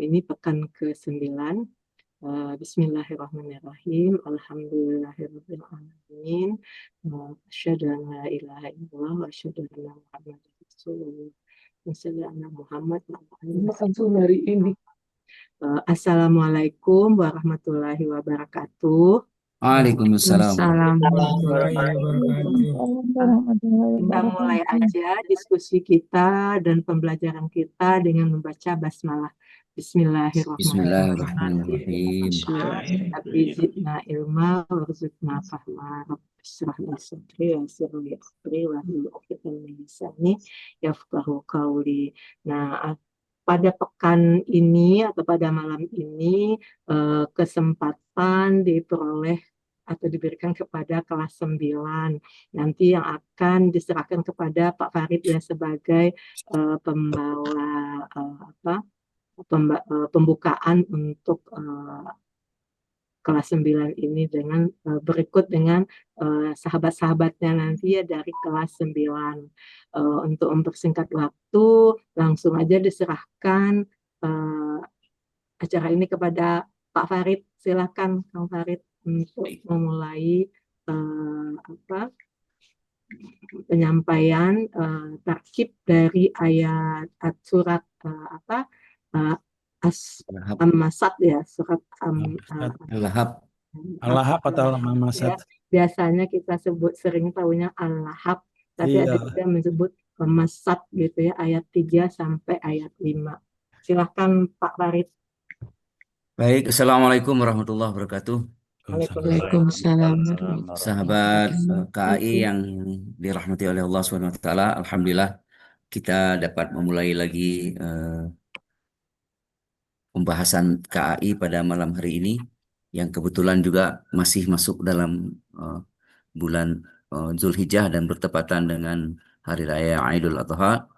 ini pekan ke-9. Bismillahirrahmanirrahim. Alhamdulillahirabbil alamin. Asyhadu an la ilaha illallah wa asyhadu anna Muhammadar Rasulullah. Muhammad hari ini. Assalamualaikum warahmatullahi wabarakatuh. Waalaikumsalam. Kita mulai aja diskusi kita dan pembelajaran kita dengan membaca basmalah. Bismillahirrahmanirrahim. Tapi zidna ilma warzuqna fahma. Rabbish li sadri wa yassir li amri wahlul 'uqdatam min lisani yafqahu qawli. Nah, pada pekan ini atau pada malam ini kesempatan diperoleh atau diberikan kepada kelas 9. Nanti yang akan diserahkan kepada Pak Farid ya sebagai pembawa pembukaan untuk kelas 9 ini dengan berikut dengan sahabat-sahabatnya nanti ya dari kelas 9. Untuk mempersingkat waktu, langsung aja diserahkan acara ini kepada Pak Farid. Silakan Kang Farid untuk memulai penyampaian tarkib dari ayat surat As-Masad ya, surat Al-Lahab. Al-Lahab atau Al-Masad. Ya, biasanya kita sering tahunya Al-Lahab, tapi ada juga menyebut Masad gitu ya, ayat 3 sampai ayat 5. Silahkan Pak Farid. Baik, Assalamualaikum warahmatullahi wabarakatuh. Waalaikumsalam. Sahabat KAI yang dirahmati oleh Allah SWT, alhamdulillah kita dapat memulai lagi pembahasan KAI pada malam hari ini yang kebetulan juga masih masuk dalam bulan Zulhijjah dan bertepatan dengan Hari Raya Idul Adha.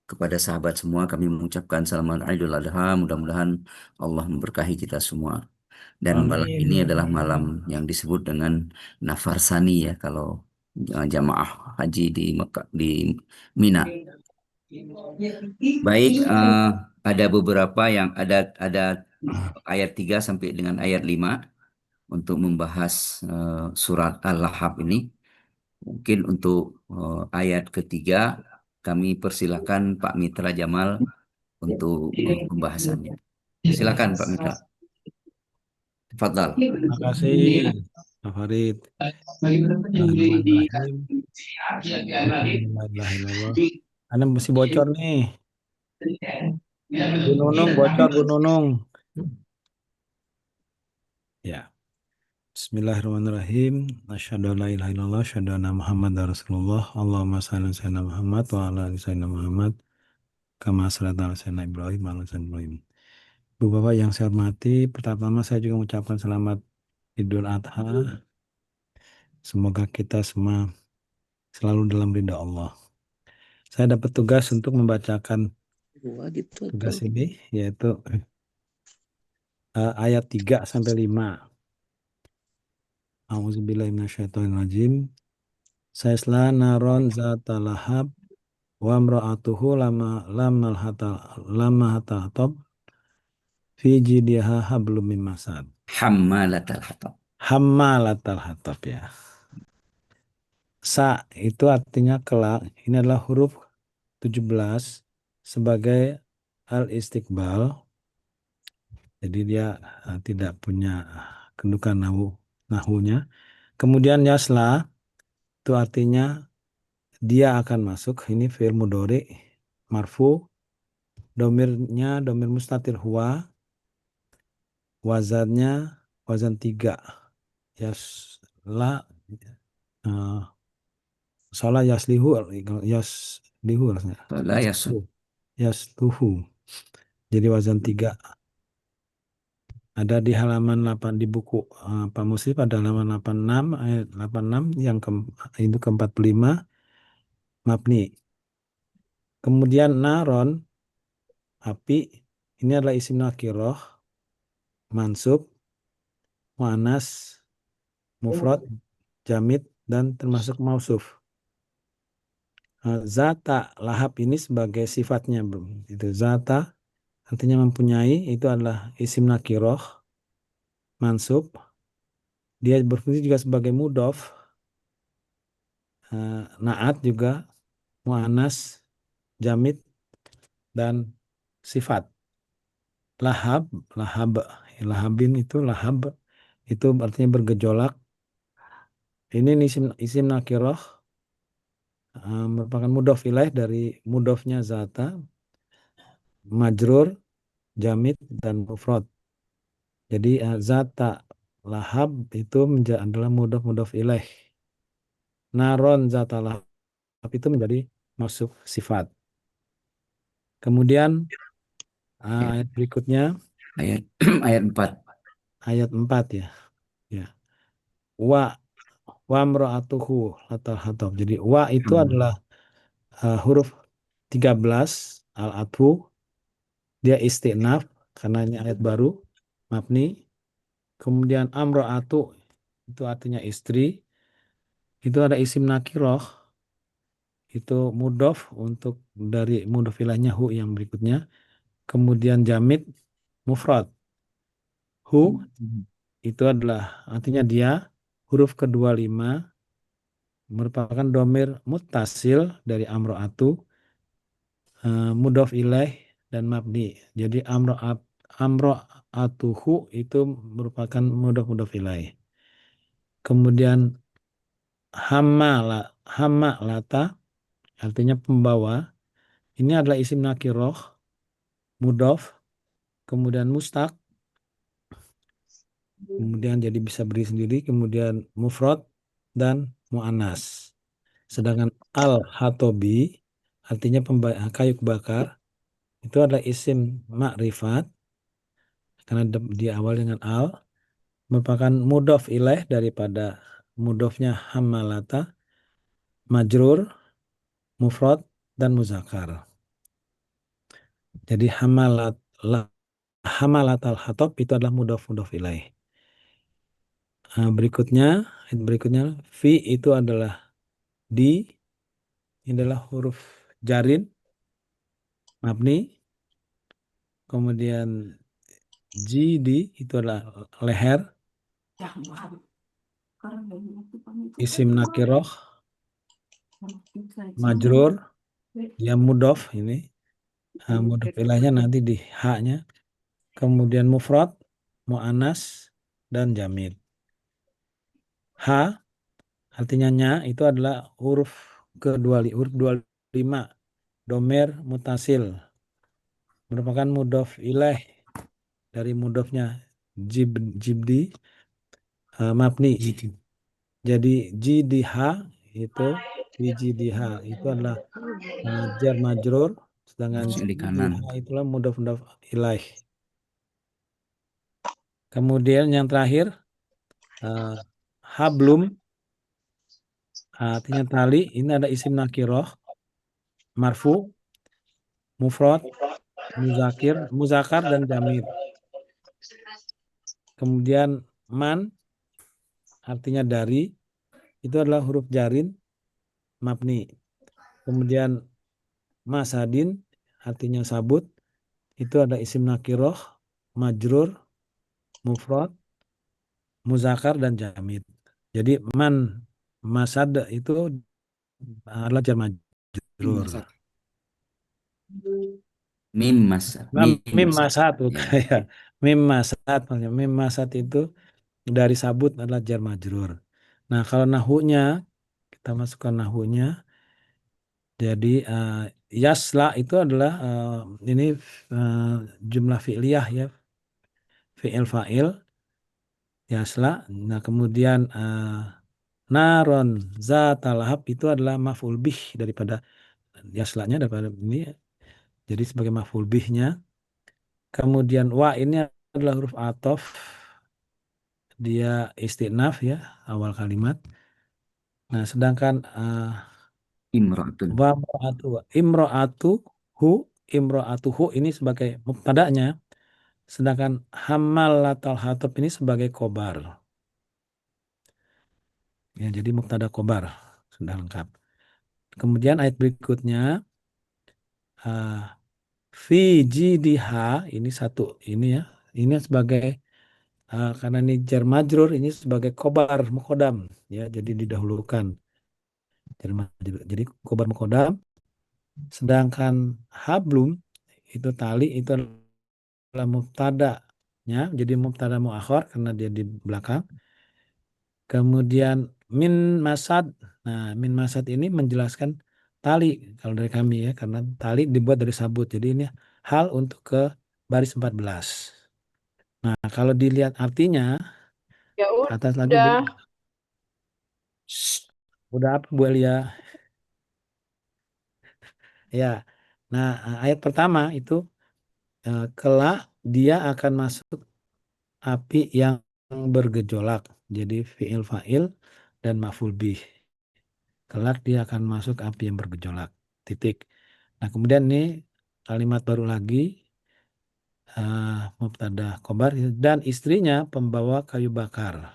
Kepada sahabat semua kami mengucapkan selamat Idul Adha, mudah-mudahan Allah memberkahi kita semua. Dan malam ini adalah malam yang disebut dengan Nafarsani ya kalau jamaah haji di Mekah, di Mina. Baik, ada beberapa yang ada ayat 3 sampai dengan ayat 5 untuk membahas surat Al-Lahab ini. Mungkin untuk ayat ketiga kami persilahkan Pak Mitra Jamal untuk pembahasannya. Silakan Pak Mitra. Tafadhal. Terima kasih Pak Farid. Anda mesti bocor nih. Bu Nunung bocor, Bu Nunung. Ya. Bismillahirrahmanirrahim. Asyhadu an la ilaha illallah, asyhadu anna Muhammadar Rasulullah. Allahumma shalli ala sayyidina Muhammad wa ala ali sayyidina Muhammad. Kama shalata ala sayyidina Ibrahim wa ala sayyidina Ibrahim. Bu Bapak yang saya hormati, pertama saya juga mengucapkan selamat Idul Adha. Semoga kita semua selalu dalam ridha Allah. Saya dapat tugas untuk membacakan tugas ini, yaitu ayat 3 sampai 5. A'udzubillahi minasyaitonirrajim. Sayasla naron zata lahab wa imra'atuhu lama hatab fi jidiha hablum min masad. Hammalatal hatab. Hammalatal hatab ya. Sa itu artinya kelak. Ini adalah huruf 17 sebagai al-istiqbal. Jadi dia tidak punya kedudukan nahunya. Kemudian yasla itu artinya dia akan masuk. Ini fi'il mudhari marfu. Domirnya domir mustatir huwa. Wazannya wazan 3. Yasla salah yaslihu yasluhu. Jadi wazan 3. Ada di halaman 8 di buku Pak Muslim pada halaman 86 ayat 86 yang itu ke-45 mabni. Kemudian naron api ini adalah isim nakirah mansub muannas mufrad jamid dan termasuk mausuf. Zata lahab ini sebagai sifatnya itu zata artinya mempunyai, itu adalah isim nakiroh, mansub. Dia berfungsi juga sebagai mudhof, naat juga, muannas, jamid, dan sifat. Lahab, lahab, lahabin itu lahab, itu artinya bergejolak. Ini isim nakiroh, merupakan mudhof ilaih dari mudhofnya zata, majrur, jamid, dan mufrad. Jadi zata lahab itu adalah mudhof ilaih. Naron zata lahab itu menjadi masuk sifat. Kemudian Ya, ayat berikutnya ayat ayat 4. ayat 4 ya. Ya. Wa wa mra'atuhu atau hatop. Jadi wa itu adalah huruf 13 al-atfu, dia istinaf karena ini ayat baru mabni. Kemudian amro'atu itu artinya istri, itu ada isim nakiroh, itu mudhof untuk dari mudhof ilahnya hu yang berikutnya. Kemudian jamid mufrad. Hu itu adalah artinya dia, huruf kedua 5 merupakan domir muttasil dari amro'atu, mudhof ilaih dan mabni. Jadi amro'atuhu itu merupakan mudhof ilaih. Kemudian hammalata artinya pembawa. Ini adalah isim nakiroh, mudhof, kemudian mustaq, kemudian jadi bisa beri sendiri, kemudian mufrad dan mu'annas. Sedangkan al-hatobi artinya kayu bakar, itu adalah isim makrifat karena dia awal dengan al, merupakan mudhof ilaih daripada mudhofnya hammalata, majrur, mufrad, dan muzakkar. Jadi hamalat al-hatab itu adalah mudhof ilaih. Berikutnya fi itu adalah di, ini adalah huruf jarin mabni. Kemudian di itu adalah leher, isim nakiroh, majrur, dia mudhof ini. Mudhof ilaihnya nanti di haknya. Kemudian mufrad, mu'annas, dan jamid. Ha artinya nya itu adalah huruf huruf 25 domer mutasil, merupakan mudhof ilaih dari mudhofnya jibdi, mabni. Jadi jidha itu adalah jar majrur, sedangkan Masuk di kanan. jidha itulah mudhof ilaih. Kemudian yang terakhir hablum, artinya tali. Ini ada isim nakiroh, marfu, mufrad, muzakar, dan jamid. Kemudian man artinya dari, itu adalah huruf jarin mabni. Kemudian masadin artinya sabut, itu ada isim nakiroh, majrur, mufrad, muzakar, dan jamid. Jadi masad itu adalah jar majrur. Mim masad ya. Mim masad, mim masad itu dari sabut adalah jar majrur. Nah, kalau nahunya kita masukkan nahunya. Jadi yasla itu adalah ini jumlah fi'liyah ya, fi'il fa'il yasla. Nah, kemudian naron zata lahab itu adalah maf'ul bih daripada yaslanya, daripada ini. Jadi sebagai maf'ul bihnya. Kemudian wa ini adalah huruf atof, dia istinaf ya, awal kalimat. Nah, sedangkan Imra'atun. imro'atuhu ini sebagai mubtada'nya, sedangkan hammalatal hatab ini sebagai khobar. Ya, jadi mubtada khobar sudah lengkap. Kemudian ayat berikutnya fi jidha ini satu ini ya. Ini sebagai karena ini jar majrur ini sebagai khobar muqaddam ya. Jadi didahulukan jar majrur. Jadi khobar muqaddam. Sedangkan hablum itu tali itu adalah mubtada ya. Jadi mubtada muakhar karena dia di belakang. Kemudian min masad. Nah, min masad ini menjelaskan tali kalau dari kami ya, karena tali dibuat dari sabut. Jadi ini hal untuk ke baris 14. Nah, kalau dilihat artinya Ya ke atas lagi udah. Shh, udah apa Bu Elia? Ya. Nah, ayat pertama itu kelak dia akan masuk api yang bergejolak. Jadi fiil fa'il dan maf'ul bih. Kelak dia akan masuk api yang bergejolak. Titik. Nah, kemudian nih kalimat baru lagi mubtada khobar dan istrinya pembawa kayu bakar.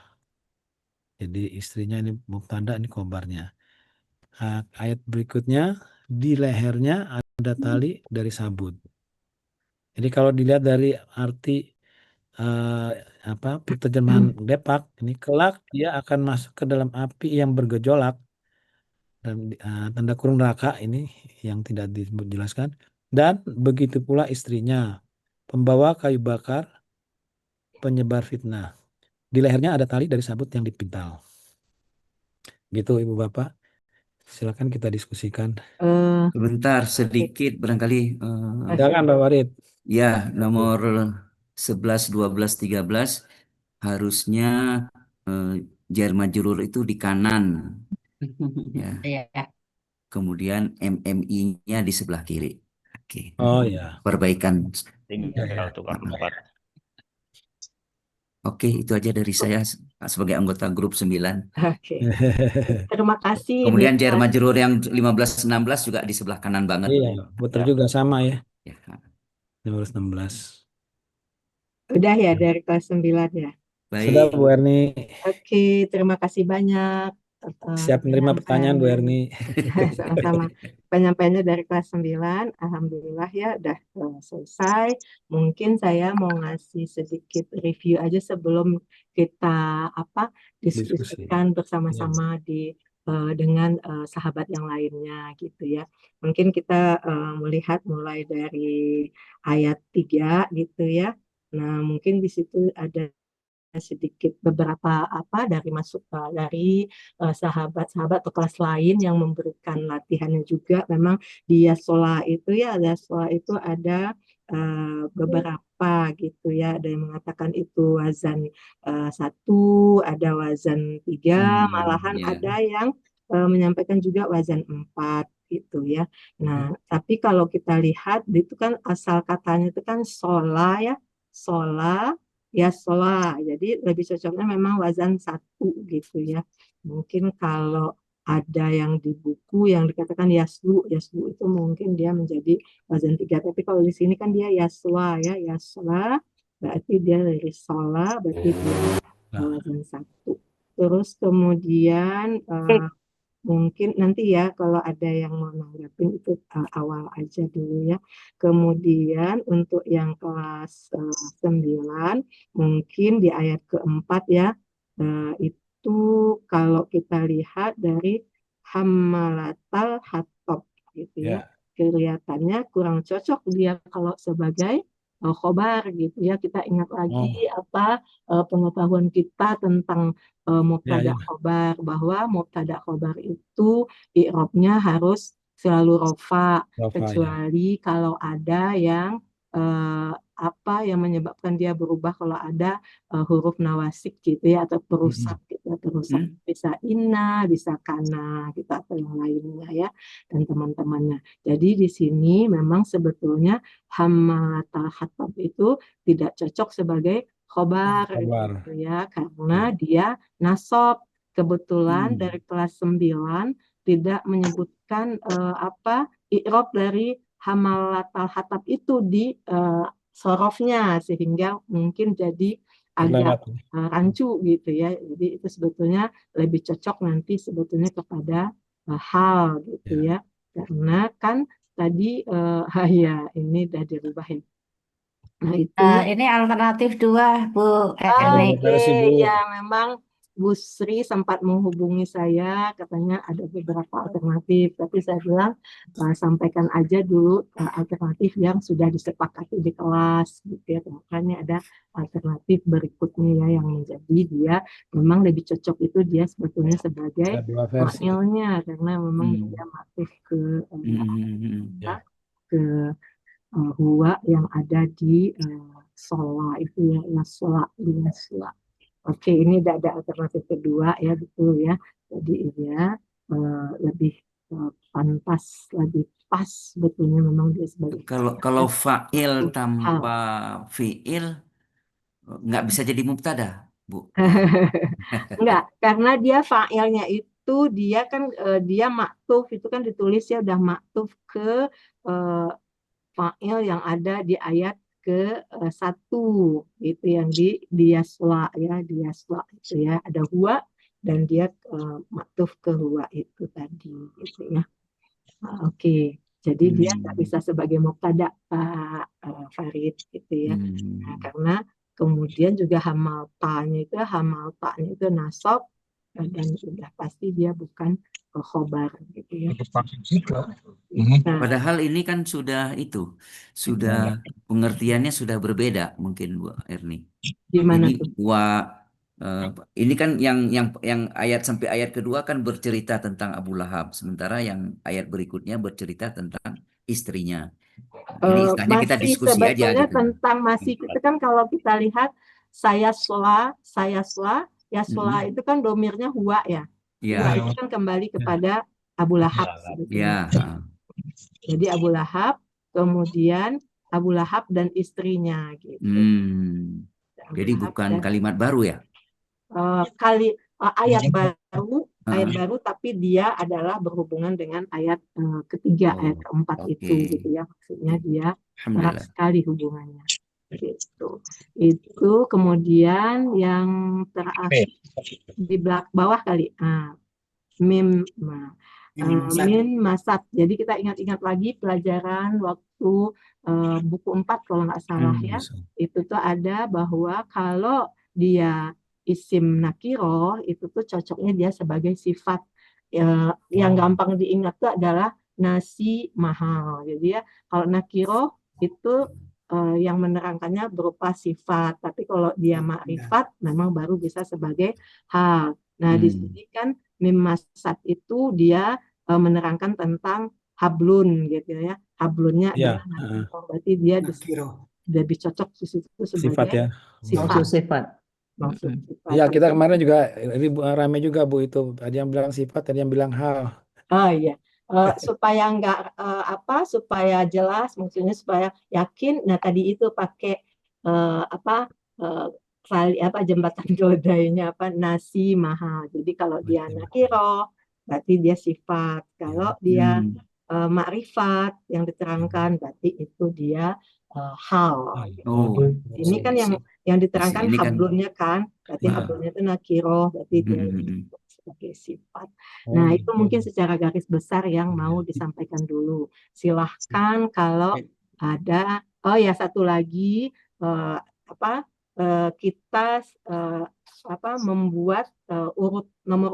Jadi istrinya ini mubtada ini khobarnya. Ayat berikutnya di lehernya ada tali dari sabut. Jadi kalau dilihat dari arti terjemahan Depak ini kelak dia akan masuk ke dalam api yang bergejolak dan tanda kurung neraka ini yang tidak dijelaskan dan begitu pula istrinya pembawa kayu bakar penyebar fitnah. Di lehernya ada tali dari sabut yang dipintal. Gitu Ibu Bapak. Silakan kita diskusikan. Sebentar sedikit barangkali Silakan Pak Warid. ya nomor 11, 12, 13 harusnya jar majrur itu di kanan ya. Iya. Kemudian MMI-nya di sebelah kiri. Oke. Oh ya. Perbaikan. Tinggal tukar tempat. Oke, itu aja dari saya sebagai anggota grup 9. Oke. Terima kasih. Kemudian Nih. jar majrur yang 15, 16 juga di sebelah kanan banget. Iya, putar juga sama ya. Ya. 15-16. Udah ya dari kelas 9 ya. Sudah Baik. Bu Erni. Oke, terima kasih banyak. Siap menerima pertanyaan Bu Erni. Sama-sama. Penyampaiannya dari kelas 9, alhamdulillah ya udah selesai. Mungkin saya mau ngasih sedikit review aja sebelum kita diskusikan bersama-sama dengan sahabat yang lainnya gitu ya. Mungkin kita melihat mulai dari ayat 3 gitu ya. Nah, mungkin di situ ada sedikit beberapa dari sahabat-sahabat atau kelas lain yang memberikan latihannya juga. Memang di Yasola itu ada beberapa gitu ya. Ada yang mengatakan itu wazan 1, ada wazan 3, malahan ya. ada yang menyampaikan juga wazan 4 gitu ya. Nah, tapi kalau kita lihat itu kan asal katanya itu kan sola ya, sola ya sola, jadi lebih cocoknya memang wazan 1 gitu ya. Mungkin kalau ada yang di buku yang dikatakan yaslu itu mungkin dia menjadi wazan 3. Tapi kalau di sini kan dia yasla ya, yasla berarti dia dari sola, berarti dia wazan 1. Terus kemudian mungkin nanti ya kalau ada yang mau nanggapin itu awal aja dulu ya. Kemudian untuk yang kelas 9 mungkin di ayat keempat ya, itu kalau kita lihat dari hammalatal hatab gitu ya. Kelihatannya kurang cocok dia kalau sebagai khobar gitu ya. Kita ingat lagi pengetahuan kita tentang mubtada khobar, bahwa mubtada khobar itu i'rabnya harus selalu rofa, kecuali kalau ada yang yang menyebabkan dia berubah, kalau ada huruf nawasik gitu ya, atau perusak gitu, perusak bisa inna, bisa kana gitu, atau yang lainnya ya, dan teman-temannya. Jadi di sini memang sebetulnya hammalatal hatab itu tidak cocok sebagai khobar gitu ya, karena dia nasab. Kebetulan dari kelas 9 tidak menyebutkan i'rab dari hamalatal hatab itu di sorofnya, sehingga mungkin jadi agak rancu gitu ya. Jadi itu sebetulnya lebih cocok nanti sebetulnya kepada hal gitu ya, karena kan tadi ya ini udah dirubah ya. Nah itu Ini alternatif 2, Bu Erni. Terima kasih, Bu. ya memang Bu Sri sempat menghubungi saya, katanya ada beberapa alternatif, tapi saya bilang sampaikan aja dulu alternatif yang sudah disepakati di kelas, gitu ya. Makanya ada alternatif berikutnya ya, yang menjadi dia memang lebih cocok itu dia sebetulnya sebagai Ada 2 versi. failnya, karena memang dia masuk ke Ya. huwa yang ada di shola itu ya, shola. Oke, ini ada alternatif kedua ya, betul ya. Jadi ya lebih pantas, lebih pas sebetulnya memang dia sebagai Kalau fa'il hal. tanpa fi'il nggak bisa jadi mubtada, Bu. Enggak, karena dia fa'ilnya itu dia kan dia maktuf itu kan ditulis ya udah maktuf ke fa'il yang ada di ayat ke-1 itu yang di yasla ya, di yasla itu ya, ada huwa dan dia maktuf ke huwa itu tadi gitu ya. Oke. Jadi dia nggak bisa sebagai mubtada, Pak Farid gitu ya. Nah, karena kemudian juga hamaltanya itu nasab dan sudah pasti dia bukan khobar gitu ya. Nah, Padahal ini kan sudah pengertiannya sudah berbeda mungkin, Bu Erni. gimana Jadi tuh? ini kan yang ayat sampai ayat kedua kan bercerita tentang Abu Lahab, sementara yang ayat berikutnya bercerita tentang istrinya. Ini istilahnya kita Masih diskusi aja sebetulnya gitu. tentang masih itu kan kalau kita lihat saya sela itu kan domirnya huwa ya. Huwa Ya, itu kan kembali kepada Abu Lahab sebetulnya. ya. Jadi Abu Lahab, kemudian Abu Lahab dan istrinya gitu. Abu Jadi Lahab bukan dan kalimat baru ya? ayat baru tapi dia adalah berhubungan dengan ayat ketiga, ayat keempat itu gitu ya, maksudnya dia erat Alhamdulillah. sekali hubungannya gitu. Itu kemudian yang terakhir di bawah kali mim min masat. Jadi kita ingat-ingat lagi pelajaran waktu buku 4 kalau nggak salah ya, itu tuh ada bahwa kalau dia isim nakiro itu tuh cocoknya dia sebagai sifat yang gampang diingat tuh adalah nasi mahal. Jadi ya kalau nakiro itu yang menerangkannya berupa sifat, tapi kalau dia makrifat memang baru bisa sebagai hal. Nah di sini kan mim masat itu dia menerangkan tentang hablun gitu ya, hablunnya Ya. adalah nakiro, berarti dia lebih cocok di situ Sifat sebagai ya. sifat. Iya, kita kemarin juga rame juga, Bu, itu. Ada yang bilang sifat, ada yang bilang hal. Oh iya, supaya nggak supaya jelas, maksudnya supaya yakin. Nah tadi itu pakai jembatan keledainya nasi mahal. Jadi kalau dia nakiro, berarti dia sifat. Kalau dia makrifat yang diterangkan, berarti itu dia hal. Ini kan yang diterangkan Ini kan hablunnya kan, berarti hablunnya itu nakiro, berarti dia sebagai sifat. Nah, itu mungkin secara garis besar yang mau disampaikan dulu. Silahkan kalau ada, satu lagi kita membuat nomor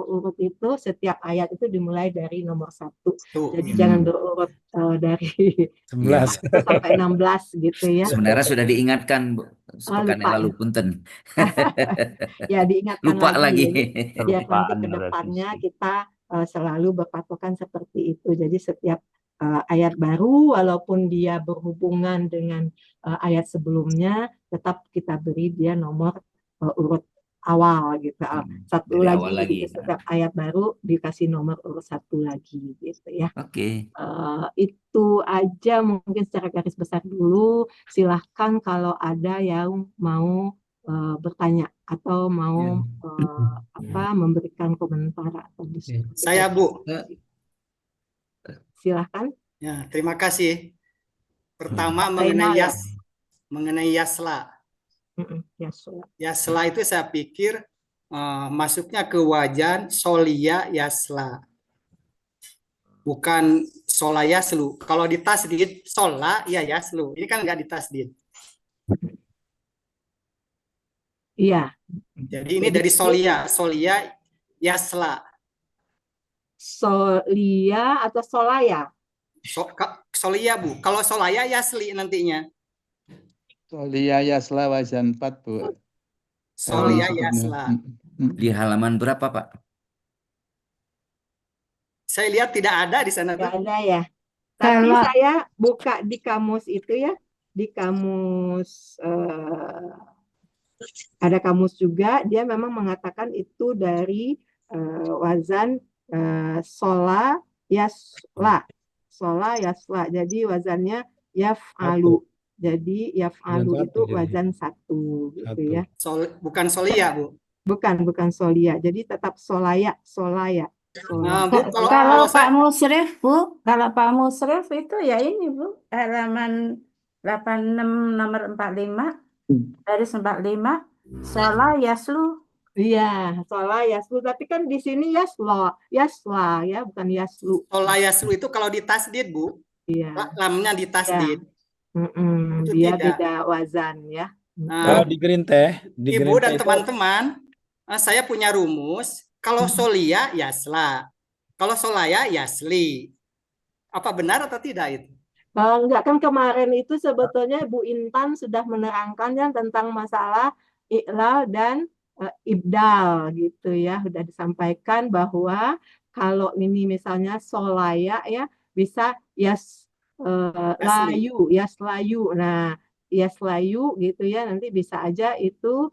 urut itu setiap ayat itu dimulai dari nomor 1. Jadi jangan berurut dari 11 sampai 16 gitu ya. Sebenarnya sudah diingatkan, Bu, sepekan yang lalu, punten. Ya diingatkan Lupa lagi. Biar nanti ke depannya kita selalu berpatokan seperti itu. Jadi setiap ayat baru walaupun dia berhubungan dengan ayat sebelumnya, tetap kita beri dia nomor urut awal gitu. Satu lagi, setiap ayat baru dikasih nomor urut 1 lagi gitu ya. Oke. Itu aja mungkin secara garis besar dulu. Silahkan kalau ada yang mau bertanya atau mau memberikan komentar atau diskusi. Saya, Bu. Silahkan. Ya, terima kasih. Pertama mengenai yasla. Yasla itu saya pikir masuknya ke wajan solia yasla. Bukan shola yaslu. Kalau di tasdid shola ya yaslu. Ini kan nggak di tasdid. Iya. Jadi ini dari solia yasla. Solia atau solaya? Solia Bu. Kalau solaya yasli nantinya. Solia Yasla wazan 4, Bu. Solia Berikutnya. yasla. Di halaman berapa, Pak? Saya lihat tidak ada di sana Nggak tuh. ada ya. Tapi Kalau- saya buka di kamus itu ya, di kamus ada kamus juga, dia memang mengatakan itu dari wazan sola yasla, sola yasla. Jadi wazannya yaf'alu. Jadi yaf'alu Wazan itu satu jadi. wazan 1 gitu ya. Bukan solia Bu. Bukan solia. Jadi tetap solaya, solaya. Nah, Bu, Kalau kalau Pak saya Musrif, Bu, kalau Pak Musrif itu ya ini, Bu, halaman 86 nomor 45, dari 45, Shola Yaslu. Iya, sola yaslu. Tapi kan di sini yasla ya, bukan yaslu. sola yaslu itu kalau di tasdid Bu, Iya. lamnya di tasdid. Itu Dia tidak. beda wazan ya. Kalau di green teh, di Ibu green dan teh itu teman-teman, saya punya rumus. Kalau solia yasla, kalau solaya yasli. Apa benar atau tidak itu? Enggak, kan kemarin itu sebetulnya Bu Intan sudah menerangkan ya tentang masalah i'lal dan ibdal gitu ya. Sudah disampaikan bahwa kalau ini misalnya solaya ya bisa yaslayu. Nah, yaslayu gitu ya, nanti bisa aja itu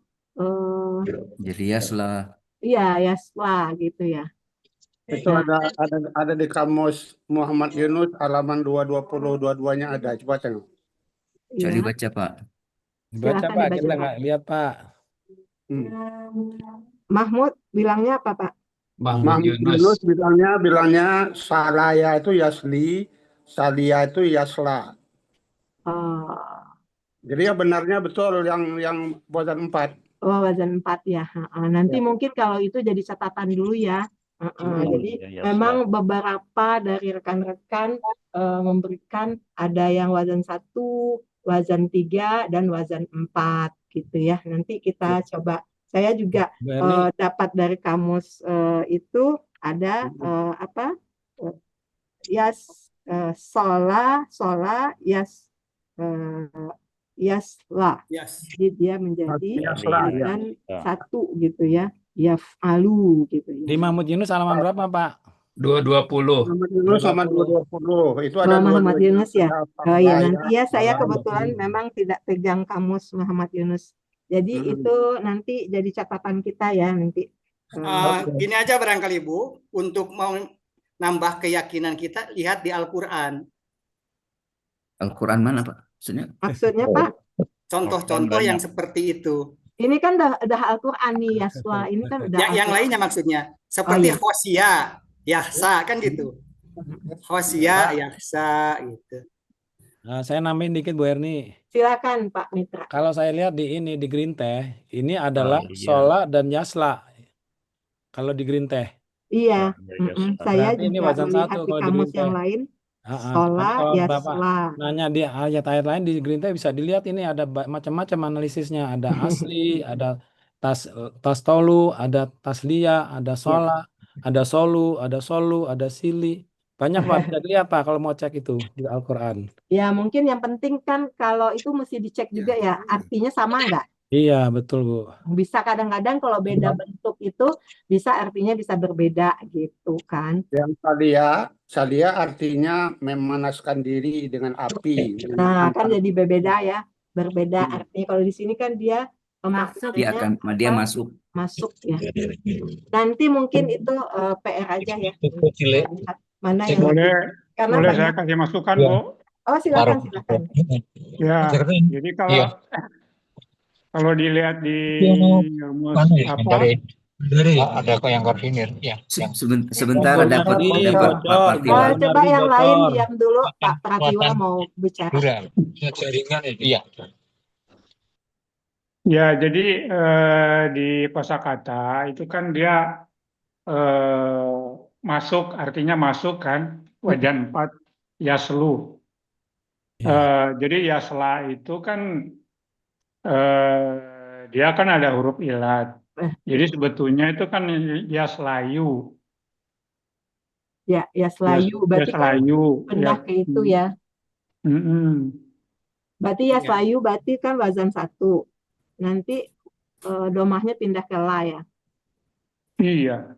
Jadi yasla. iya yasla gitu ya. Itu ada di kamus Muhammad Yunus halaman 220 dua-duanya ada. Coba tengok. Cari Iya. baca, Pak. dibaca, Silakan Pak. dibaca, Kita Pak. nggak lihat, Pak. Mahmud bilangnya apa, Pak? Mahmud Yunus bilangnya salaya itu yasli, salia itu yasla. Oh, Jadi ya benarnya betul yang wazan 4. wazan 4 ya. Nanti mungkin kalau itu jadi catatan dulu ya. Jadi memang beberapa dari rekan-rekan memberikan ada yang wazan 1, wazan 3, dan wazan 4 gitu ya. Nanti kita coba. Saya juga Bu Erni, dapat dari kamus itu ada sola yasla. Yes. Jadi dia menjadi Yasla, ya. wazan 1 gitu ya. Yaf'alu gitu di ya. Mahmud Yunus halaman berapa, Pak? 220. Muhammad Yunus sama 220. Itu ada Muhammad dua-duanya. Yunus ya. Ada Oh ya, salaya, nanti ya saya salaya. kebetulan memang tidak pegang kamus Muhammad Yunus. Jadi itu nanti jadi catatan kita ya nanti. Gini aja barangkali Bu, untuk mau nambah keyakinan kita, lihat di Al-Quran. Al-Quran mana, Pak? Maksudnya? Maksudnya Pak, Contoh-contoh yang seperti itu. ini kan udah Al-Quran nih Yaswa. Ini kan udah Yang Al-Quran. lainnya maksudnya. Seperti iya. Khosia, Yahsa, kan gitu. Khosia, Yahsa, gitu. Nah, saya nambahin dikit, Bu Erni. Silakan Pak Mitra. Kalau saya lihat di ini, di green teh, ini adalah iya. sola dan yasla. Kalau di green teh. Iya, saya Berarti ini juga wazan melihat satu di kalau di kamus green yang teh. lain. Kan Sola kalau Bapak yasla. nanya di ayat-ayat lain di green teh bisa dilihat ini ada macam-macam analisisnya. Ada asli, ada tas tolu, ada taslia, ada sola, ada solu, ada sili. Banyak Pak, bisa dilihat Pak kalau mau cek itu di Al-Quran. Ya mungkin yang penting kan kalau itu mesti dicek juga ya artinya sama nggak? Iya, betul Bu. Bisa kadang-kadang kalau beda bentuk itu bisa artinya bisa berbeda gitu kan. Yang salia artinya memanaskan diri dengan api. Nah kan jadi berbeda ya, berbeda artinya. Kalau di sini kan dia Dia masuk. masuk ya. Nanti mungkin itu PR aja ya. Mana yang karena Boleh banyak. saya kasih masukan, Bu? Oh silakan. Ya, jadi kalau dilihat di rumus Ada kok yang koordinir. Ya. Sebentar ada Pak Partiwa. Coba yang lain diam dulu, Pak Pratiwa mau bicara. Jaringan itu. Iya. Ya, jadi di kosakata itu kan dia masuk, artinya masuk kan, wajan 4 yaslu. Ya. Jadi yasla itu kan dia kan ada huruf ilat. Jadi sebetulnya itu kan yaslayu. Ya, yaslayu. Berarti kan Yaslayu. pindah ke itu ya. Berarti yaslayu berarti kan wazan 1. Nanti domahnya pindah ke la ya. Iya.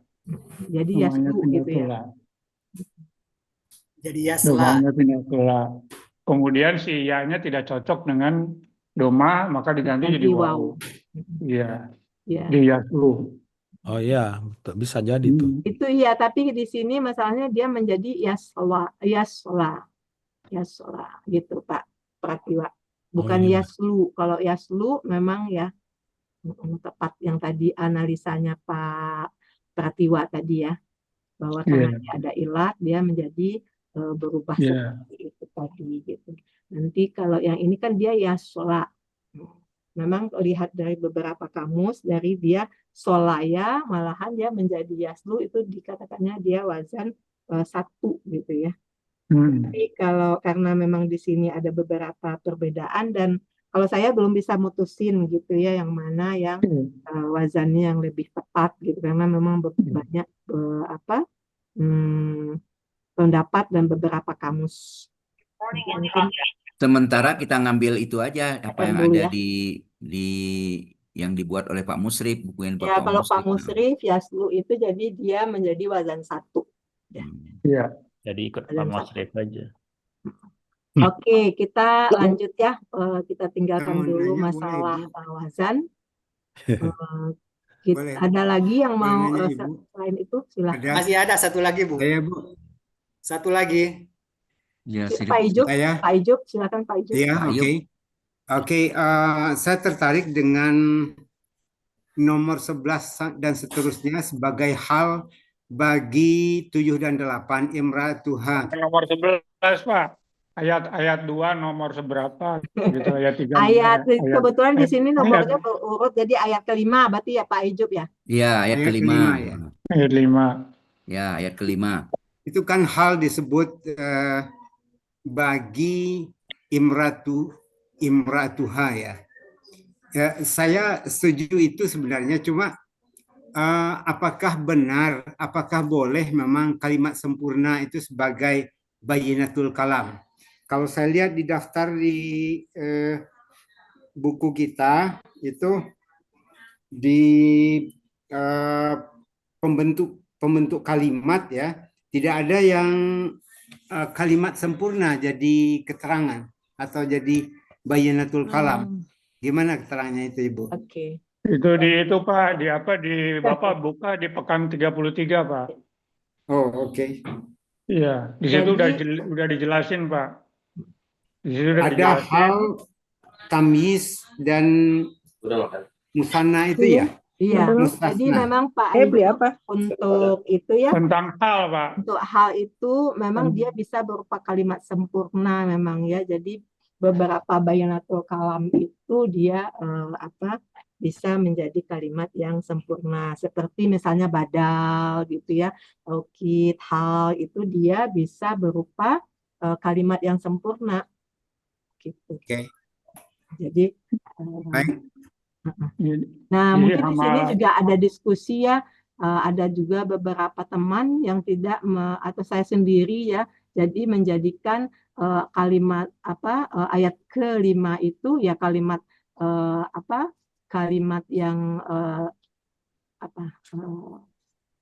Jadi Domahnya yaslu pindah gitu ke ya. la. Jadi yasla. Domahnya pindah ke la. Kemudian si ya-nya tidak cocok dengan doma, maka diganti jadi waw. Iya. Ya. Di yaslu. Oh ya, bisa jadi tuh. Itu iya, tapi di sini masalahnya dia menjadi yasla gitu Pak Pratiwa. Bukan iya. yaslu. Kalau yaslu memang ya tepat yang tadi analisanya Pak Pratiwa tadi ya, bahwa karena dia ada ilat dia menjadi berubah seperti itu tadi gitu. Nanti kalau yang ini kan dia yasla. Memang lihat dari beberapa kamus, dari dia solaya malahan dia menjadi yaslu, itu dikatakannya dia wazan 1 gitu ya. Tapi kalau karena memang di sini ada beberapa perbedaan dan kalau saya belum bisa mutusin gitu ya yang mana yang wazannya yang lebih tepat gitu, karena memang banyak pendapat dan beberapa kamus. Sementara kita ngambil itu aja apa yang Dulu ada ya. di yang dibuat oleh Pak Musrif, buku yang Ya, Pak kalau Pak Musrif. Musrif yaslu itu jadi dia menjadi wazan 1. Iya. Jadi ikut Pak Musrif aja. Oke, kita lanjut ya. Kita tinggalkan Mau dulu nanya, masalah boleh, wazan. Boleh. Ada lagi yang Boleh mau nanya, Ibu? selain itu silakan. Masih ada satu lagi, Bu. Saya, Bu. Satu lagi. Ya, Pak Ijuk, Saya. Pak Ijuk, silakan Pak Ijuk. Ya, oke. Oke, saya tertarik dengan nomor 11 dan seterusnya sebagai hal bagi 7 dan 8 imratuha. Nomor 11, Pak. Ayat 2 nomor seberapa gitu, ayat 3. Kebetulan di sini nomornya berurut, jadi ayat kelima berarti ya Pak Ijuk ya? Iya, ayat kelima. Ya. Ayat 5. Ya, ayat kelima. Itu kan hal disebut bagi imratuha ya. Saya setuju itu sebenarnya, cuma apakah benar, apakah boleh memang kalimat sempurna itu sebagai bayinatul kalam? Kalau saya lihat di daftar di buku kita itu di pembentuk kalimat ya, tidak ada yang kalimat sempurna jadi keterangan atau jadi bayinatul kalam. Gimana keterangannya itu, Ibu? Oke. Itu Pak, di Bapak buka di pekan 33, Pak. Oh, oke. Iya, di situ udah dijelasin, Pak. Di situ udah ada dijelasin. hal tamyiz dan musanna itu ya? Iya, jadi memang Pak untuk itu ya, tentang hal, Pak. untuk hal itu memang dia bisa berupa kalimat sempurna memang ya. Jadi beberapa bayanatul kalam itu dia bisa menjadi kalimat yang sempurna. Seperti misalnya badal gitu ya, taukid, hal itu dia bisa berupa kalimat yang sempurna gitu. Oke. Jadi Nah, mungkin di sini juga ada diskusi ya, ada juga beberapa teman yang tidak atau saya sendiri ya, jadi menjadikan kalimat ayat kelima itu ya kalimat kalimat yang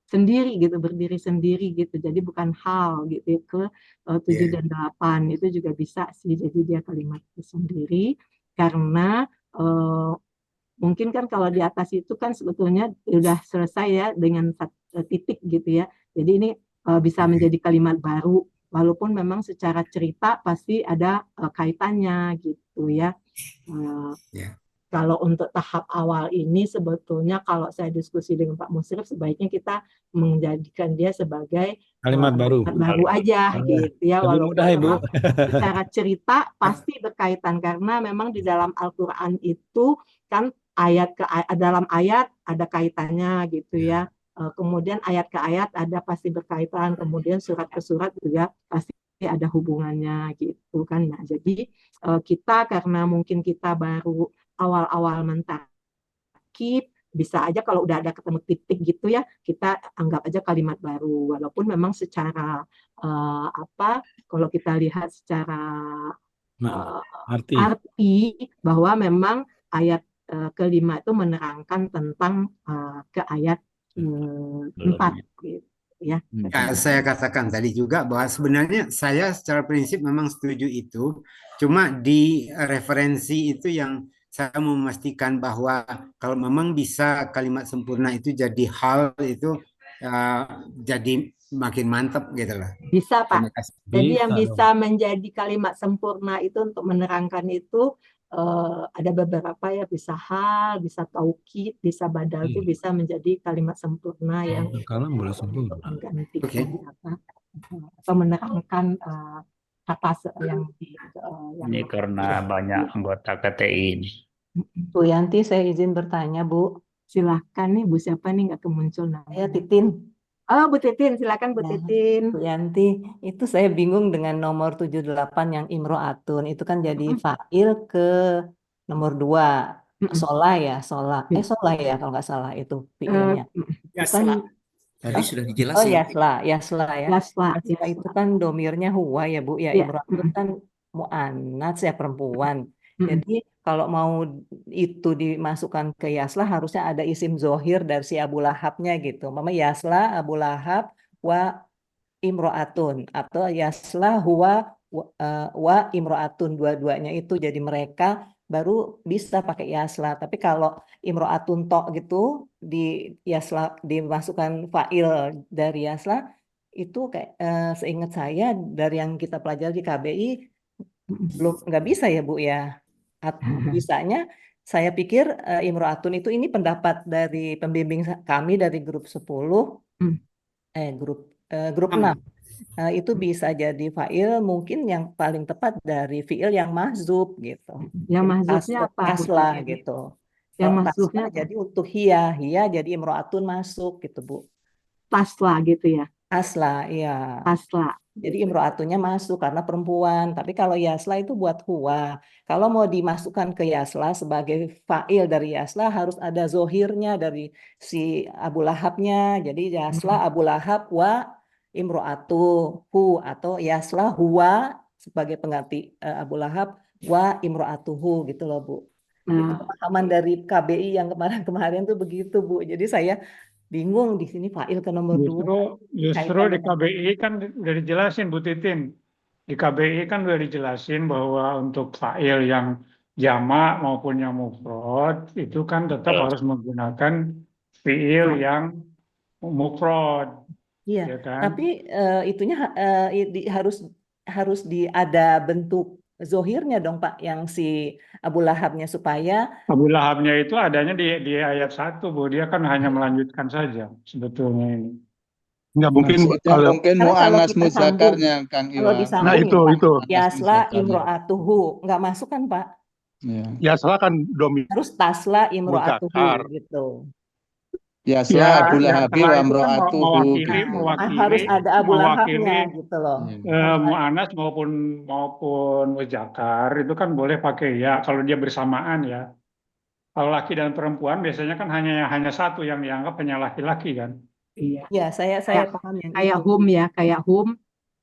sendiri gitu, berdiri sendiri gitu, jadi bukan hal gitu ya, ke 7 dan 8 itu juga bisa sih, jadi dia kalimat sendiri karena mungkin kan kalau di atas itu kan sebetulnya sudah selesai ya dengan titik gitu ya. Jadi ini bisa menjadi kalimat baru, walaupun memang secara cerita pasti ada kaitannya gitu ya. Kalau untuk tahap awal ini sebetulnya kalau saya diskusi dengan Pak Musrif sebaiknya kita menjadikan dia sebagai kalimat baru aja gitu ya, walaupun mudah, Ibu. Secara cerita pasti berkaitan karena memang di dalam Al-Qur'an itu kan dalam ayat ada kaitannya gitu ya. Kemudian ayat ke ayat ada pasti berkaitan, kemudian surat ke surat juga pasti ada hubungannya gitu kan. Nah, jadi kita karena mungkin kita baru awal-awal mentarkib, bisa aja kalau udah ada ketemu titik gitu ya, kita anggap aja kalimat baru. Walaupun memang secara kalau kita lihat secara arti bahwa memang ayat kelima itu menerangkan tentang ke ayat 4 gitu ya. Ya, saya katakan tadi juga bahwa sebenarnya saya secara prinsip memang setuju itu, cuma di referensi itu yang saya mau memastikan bahwa kalau memang bisa kalimat sempurna itu jadi hal itu jadi makin mantap gitu lah. Bisa Terima Pak. kasih. Jadi yang Bisa bisa menjadi kalimat sempurna itu untuk menerangkan itu ada beberapa ya, bisa hal, bisa taukid, bisa badal itu bisa menjadi kalimat sempurna yang Kalam boleh sempurna. menggantikan atau menerangkan kata yang Ini karena banyak anggota KTI ini. Bu Yanti, saya izin bertanya, Bu. Silahkan nih, Bu siapa nih nggak kemuncul namanya? Saya Titin. Oh, Bu Titin, silakan Bu Nah, Titin. Bu Yanti, itu saya bingung dengan nomor 78 yang imro'atun. Itu kan jadi fa'il ke nomor 2. Sola ya, sola. Sola ya kalau nggak salah itu fi'ilnya. Itu kan, Tadi sudah oh dijelasin. yasla ya. Yasla Itu kan domirnya huwa ya Bu, ya Ya. imro'atun kan mu'annats ya, perempuan. Jadi kalau mau itu dimasukkan ke yasla harusnya ada isim zohir dari si Abu Lahabnya gitu. Mama yasla Abu Lahab wa imro'atun, atau yasla huwa wa imro'atun, dua-duanya itu jadi mereka baru bisa pakai yasla. Tapi kalau imro'atun tok gitu di yasla dimasukkan fa'il dari yasla itu kayak seingat saya dari yang kita pelajari di KBI belum, nggak bisa ya Bu ya. Bisanya saya pikir imro'atun itu, ini pendapat dari pembimbing kami dari grup 10 grup 6. Itu bisa jadi fa'il mungkin yang paling tepat dari fi'il yang mahzub gitu. Yang Jadi mahzubnya apa, Bu tasla Titin? gitu. Yang Kalau mahzubnya tasla apa? jadi untuk hiya jadi imro'atun masuk gitu Bu. Tasla gitu ya. Asla, iya. Tasla. Jadi imro'atunnya masuk karena perempuan. Tapi kalau yasla itu buat huwa. Kalau mau dimasukkan ke yasla sebagai fa'il dari yasla harus ada zohirnya dari si Abu Lahabnya. Jadi yasla Abu Lahab wa imro'atuhu, atau yasla huwa sebagai pengganti Abu Lahab wa imro'atuhu gitu loh Bu. Itu pemahaman dari KBI yang kemarin-kemarin tuh begitu Bu. Jadi saya bingung di sini fa'il ke nomor 2. Justru di KBI kan udah dijelasin Bu Titin. Di KBI kan udah dijelasin bahwa untuk fa'il yang jamak maupun yang mufrad itu kan tetap harus menggunakan fi'il yang mufrad. Iya, Ya kan? tapi itunya harus ada bentuk zohirnya dong Pak, yang si Abu Lahabnya, supaya Abu Lahabnya itu adanya di ayat 1 Bu. Dia kan hanya melanjutkan saja sebetulnya ini. Nggak mungkin kalau mungkin karena kalau mu'anas kita muzakarnya sambung, Kang kalau Iwan. disambung itu. yasla imro'atuhu nggak masuk kan Pak? Ya salah kan domir Harus tasla mudzakkar. imro'atuhu gitu. Yasla Abu Lahabi wa itu kan imro'atuhu mewakili Harus ada Abu Lahabnya gitu loh. mu'anas maupun muzakkar itu kan boleh pakai ya kalau dia bersamaan ya. Kalau laki dan perempuan biasanya kan hanya satu yang dianggap hanya laki-laki kan. Iya. Ya, saya paham yang Kayak itu. hum ya, kayak hum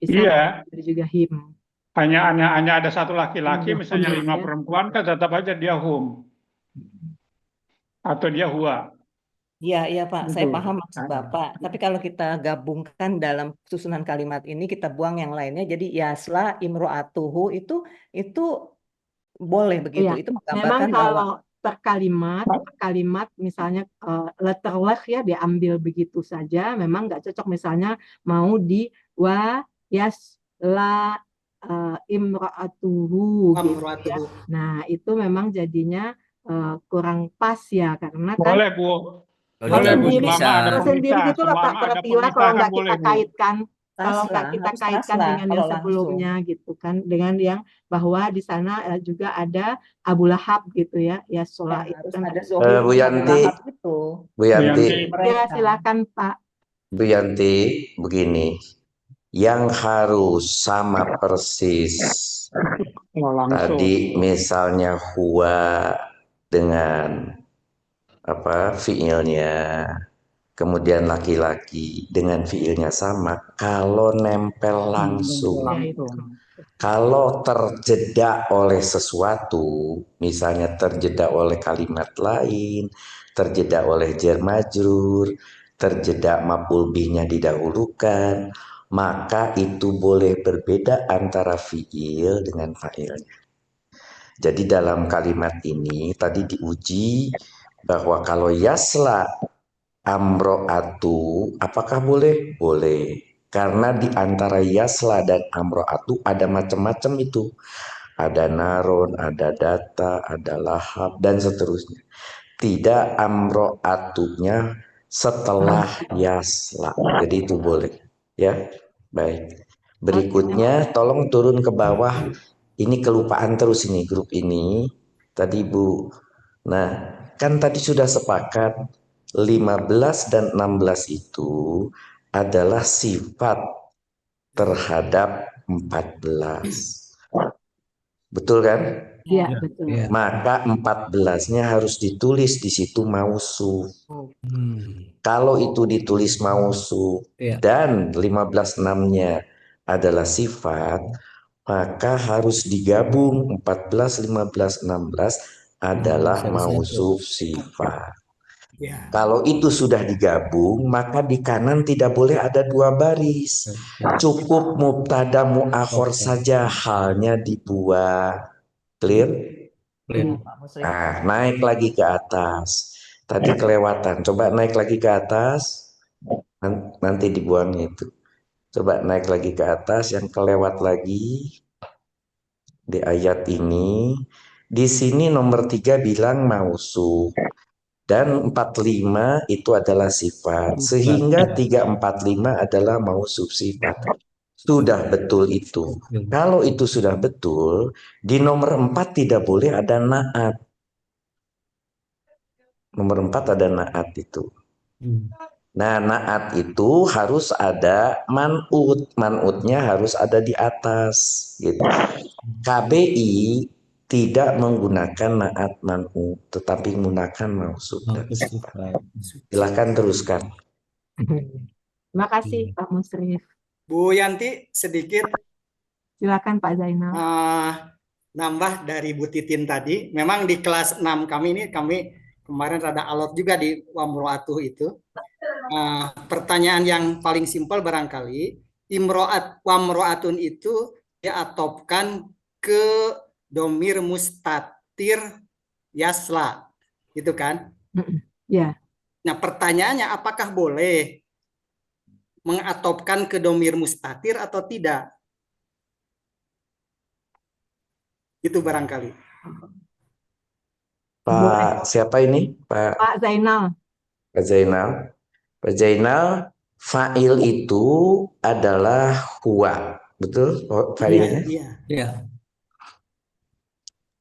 bisa Iya. juga him. Hanya ada satu laki-laki, misalnya 5 ya. perempuan kan tetap aja dia hum atau dia huwa. Iya Pak, saya Gitu. paham maksud Bapak. Tapi kalau kita gabungkan dalam susunan kalimat ini, kita buang yang lainnya, jadi yasla imro'atuhu itu boleh begitu. Iya. Itu Memang menggambarkan bahwa kalau per kalimat misalnya letter leh ya diambil begitu saja, memang nggak cocok. Misalnya mau di wa yasla imro'atuhu gitu ya. Nah itu memang jadinya kurang pas ya, karena kan Boleh Bu. Boleh Bu, selama ada sendiri pemisah. gitu loh Pak Selama ada Pratila, kalau pemisah kan nggak boleh kita Bu. kaitkan, kalau nggak tasla, kita harus kaitkan tasla dengan yang kalau sebelumnya gitu kan, dengan yang bahwa di sana juga ada Abu Lahab gitu ya, ya sholat itu harus kan ada ada. zohir Bu Abu Yanti, Lahab itu. Bu Yanti, Ya silakan Pak. Bu Yanti, begini. yang harus sama persis. Oh, langsung. Tadi misalnya huwa dengan fiilnya, kemudian laki-laki dengan fiilnya sama, kalau nempel langsung. Kalau terjeda oleh sesuatu, misalnya terjeda oleh kalimat lain, terjeda oleh jar majrur, terjeda maf'ul bihnya didahulukan, maka itu boleh berbeda antara fiil dengan fa'ilnya. Jadi dalam kalimat ini tadi diuji bahwa kalau yasla amro'atu, apakah boleh? Boleh. Karena di antara yasla dan amro'atu ada macam-macam itu. Ada naron, ada data, ada lahab, dan seterusnya. Tidak amro'atunya setelah yasla. Jadi itu boleh. Ya, baik. Berikutnya tolong turun ke bawah. Ini kelupaan terus ini grup ini. Tadi Bu. Nah, kan tadi sudah sepakat 15 dan 16 itu adalah sifat terhadap 14. Betul kan? Iya, betul. Maka 14-nya harus ditulis di situ mausuf. Kalau itu ditulis mausuf dan 15-6-nya adalah sifat, maka harus digabung 14, 15, 16 adalah mausuf sifat. Kalau itu sudah digabung, maka di kanan tidak boleh ada dua baris. Cukup mubtada muakhor saja halnya dibuat. Clear? Nah, naik lagi ke atas. Tadi kelewatan. Coba naik lagi ke atas. Nanti dibuang itu. Coba naik lagi ke atas, yang kelewat lagi di ayat ini. Di sini nomor 3 bilang mausuf. Dan 45 itu adalah sifat. Sehingga 345 adalah mausuf sifat. Sudah betul itu. Kalau itu sudah betul, di nomor 4 tidak boleh ada naat. Nomor 4 ada naat itu. Nah, naat itu harus ada man'ut. Man'utnya harus ada di atas. Gitu. KBI tidak menggunakan naat man'ut, tetapi menggunakan mausuf dan sifat. Silakan teruskan. Terima kasih Pak Musrif. Bu Yanti sedikit Silakan Pak Zainal. nambah dari Bu Titin tadi. Memang di kelas 6 kami kemarin rada alot juga di wamro'atuh itu. Pertanyaan yang paling simpel barangkali, wamro'atun itu diatopkan ke domir mustatir yasla, gitu kan? Ya. Nah, pertanyaannya apakah boleh mengatopkan ke domir mustatir atau tidak? Itu barangkali. Pak siapa ini? Pak Zainal. Pak Zainal. Pak Zainal, fa'il itu adalah huwa. Betul fa'ilnya? Iya.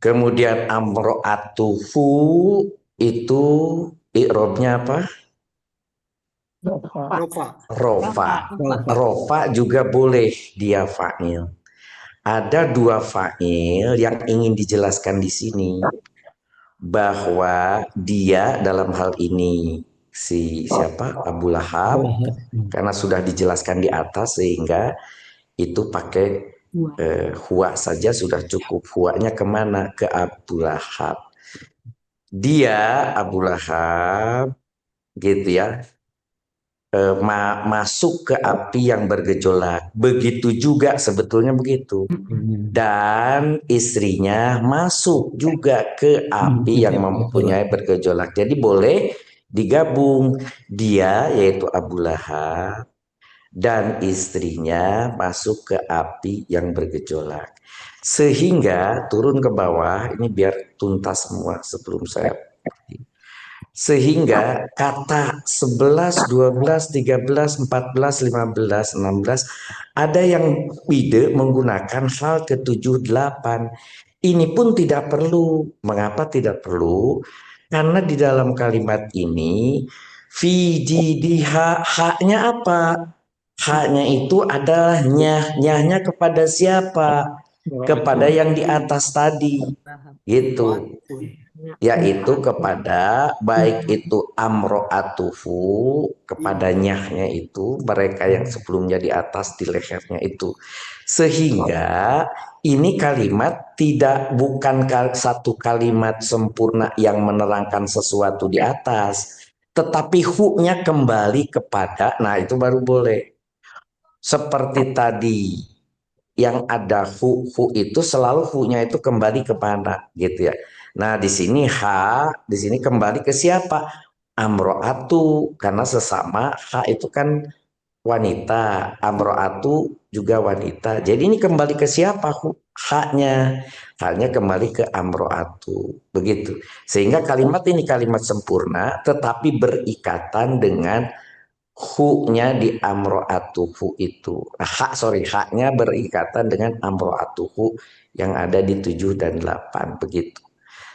Kemudian amro'atuhu itu i'robnya apa? Rofa juga boleh dia fa'il. Ada dua fa'il yang ingin dijelaskan di sini, bahwa dia dalam hal ini siapa? Abu Lahab, karena sudah dijelaskan di atas sehingga itu pakai huwa saja sudah cukup. Huwanya kemana? Ke Abu Lahab. Dia Abu Lahab gitu ya, masuk ke api yang bergejolak. Begitu juga sebetulnya begitu. Dan istrinya masuk juga ke api yang mempunyai bergejolak. Jadi boleh digabung. Dia yaitu Abu Lahab dan istrinya masuk ke api yang bergejolak. Sehingga turun ke bawah, ini biar tuntas semua sebelum saya. Sehingga kata 11, 12, 13, 14, 15, 16 ada yang ide menggunakan hal ke-7, 8. Ini pun tidak perlu. Mengapa tidak perlu? Karena di dalam kalimat ini fi jidiha, haknya apa? Haknya itu adalah nyahnya kepada siapa? Kepada yang di atas tadi, gitu. Yaitu kepada baik itu amro'atuhu, kepada nyahnya itu, mereka yang sebelumnya di atas di lehernya itu. Sehingga ini kalimat bukan satu kalimat sempurna yang menerangkan sesuatu di atas, tetapi hu-nya kembali kepada, nah itu baru boleh. Seperti tadi yang ada hu itu selalu hu-nya itu kembali kepada, gitu ya. Nah di sini di sini kembali ke siapa? Amro'atu, karena sesama itu kan wanita, amro'atu juga wanita. Jadi ini kembali ke siapa haknya? Haknya kembali ke amro'atu, begitu. Sehingga kalimat ini kalimat sempurna, tetapi berikatan dengan hu-nya di amro'atuhu itu. Haknya berikatan dengan amro'atuhu yang ada di 7 dan 8, begitu.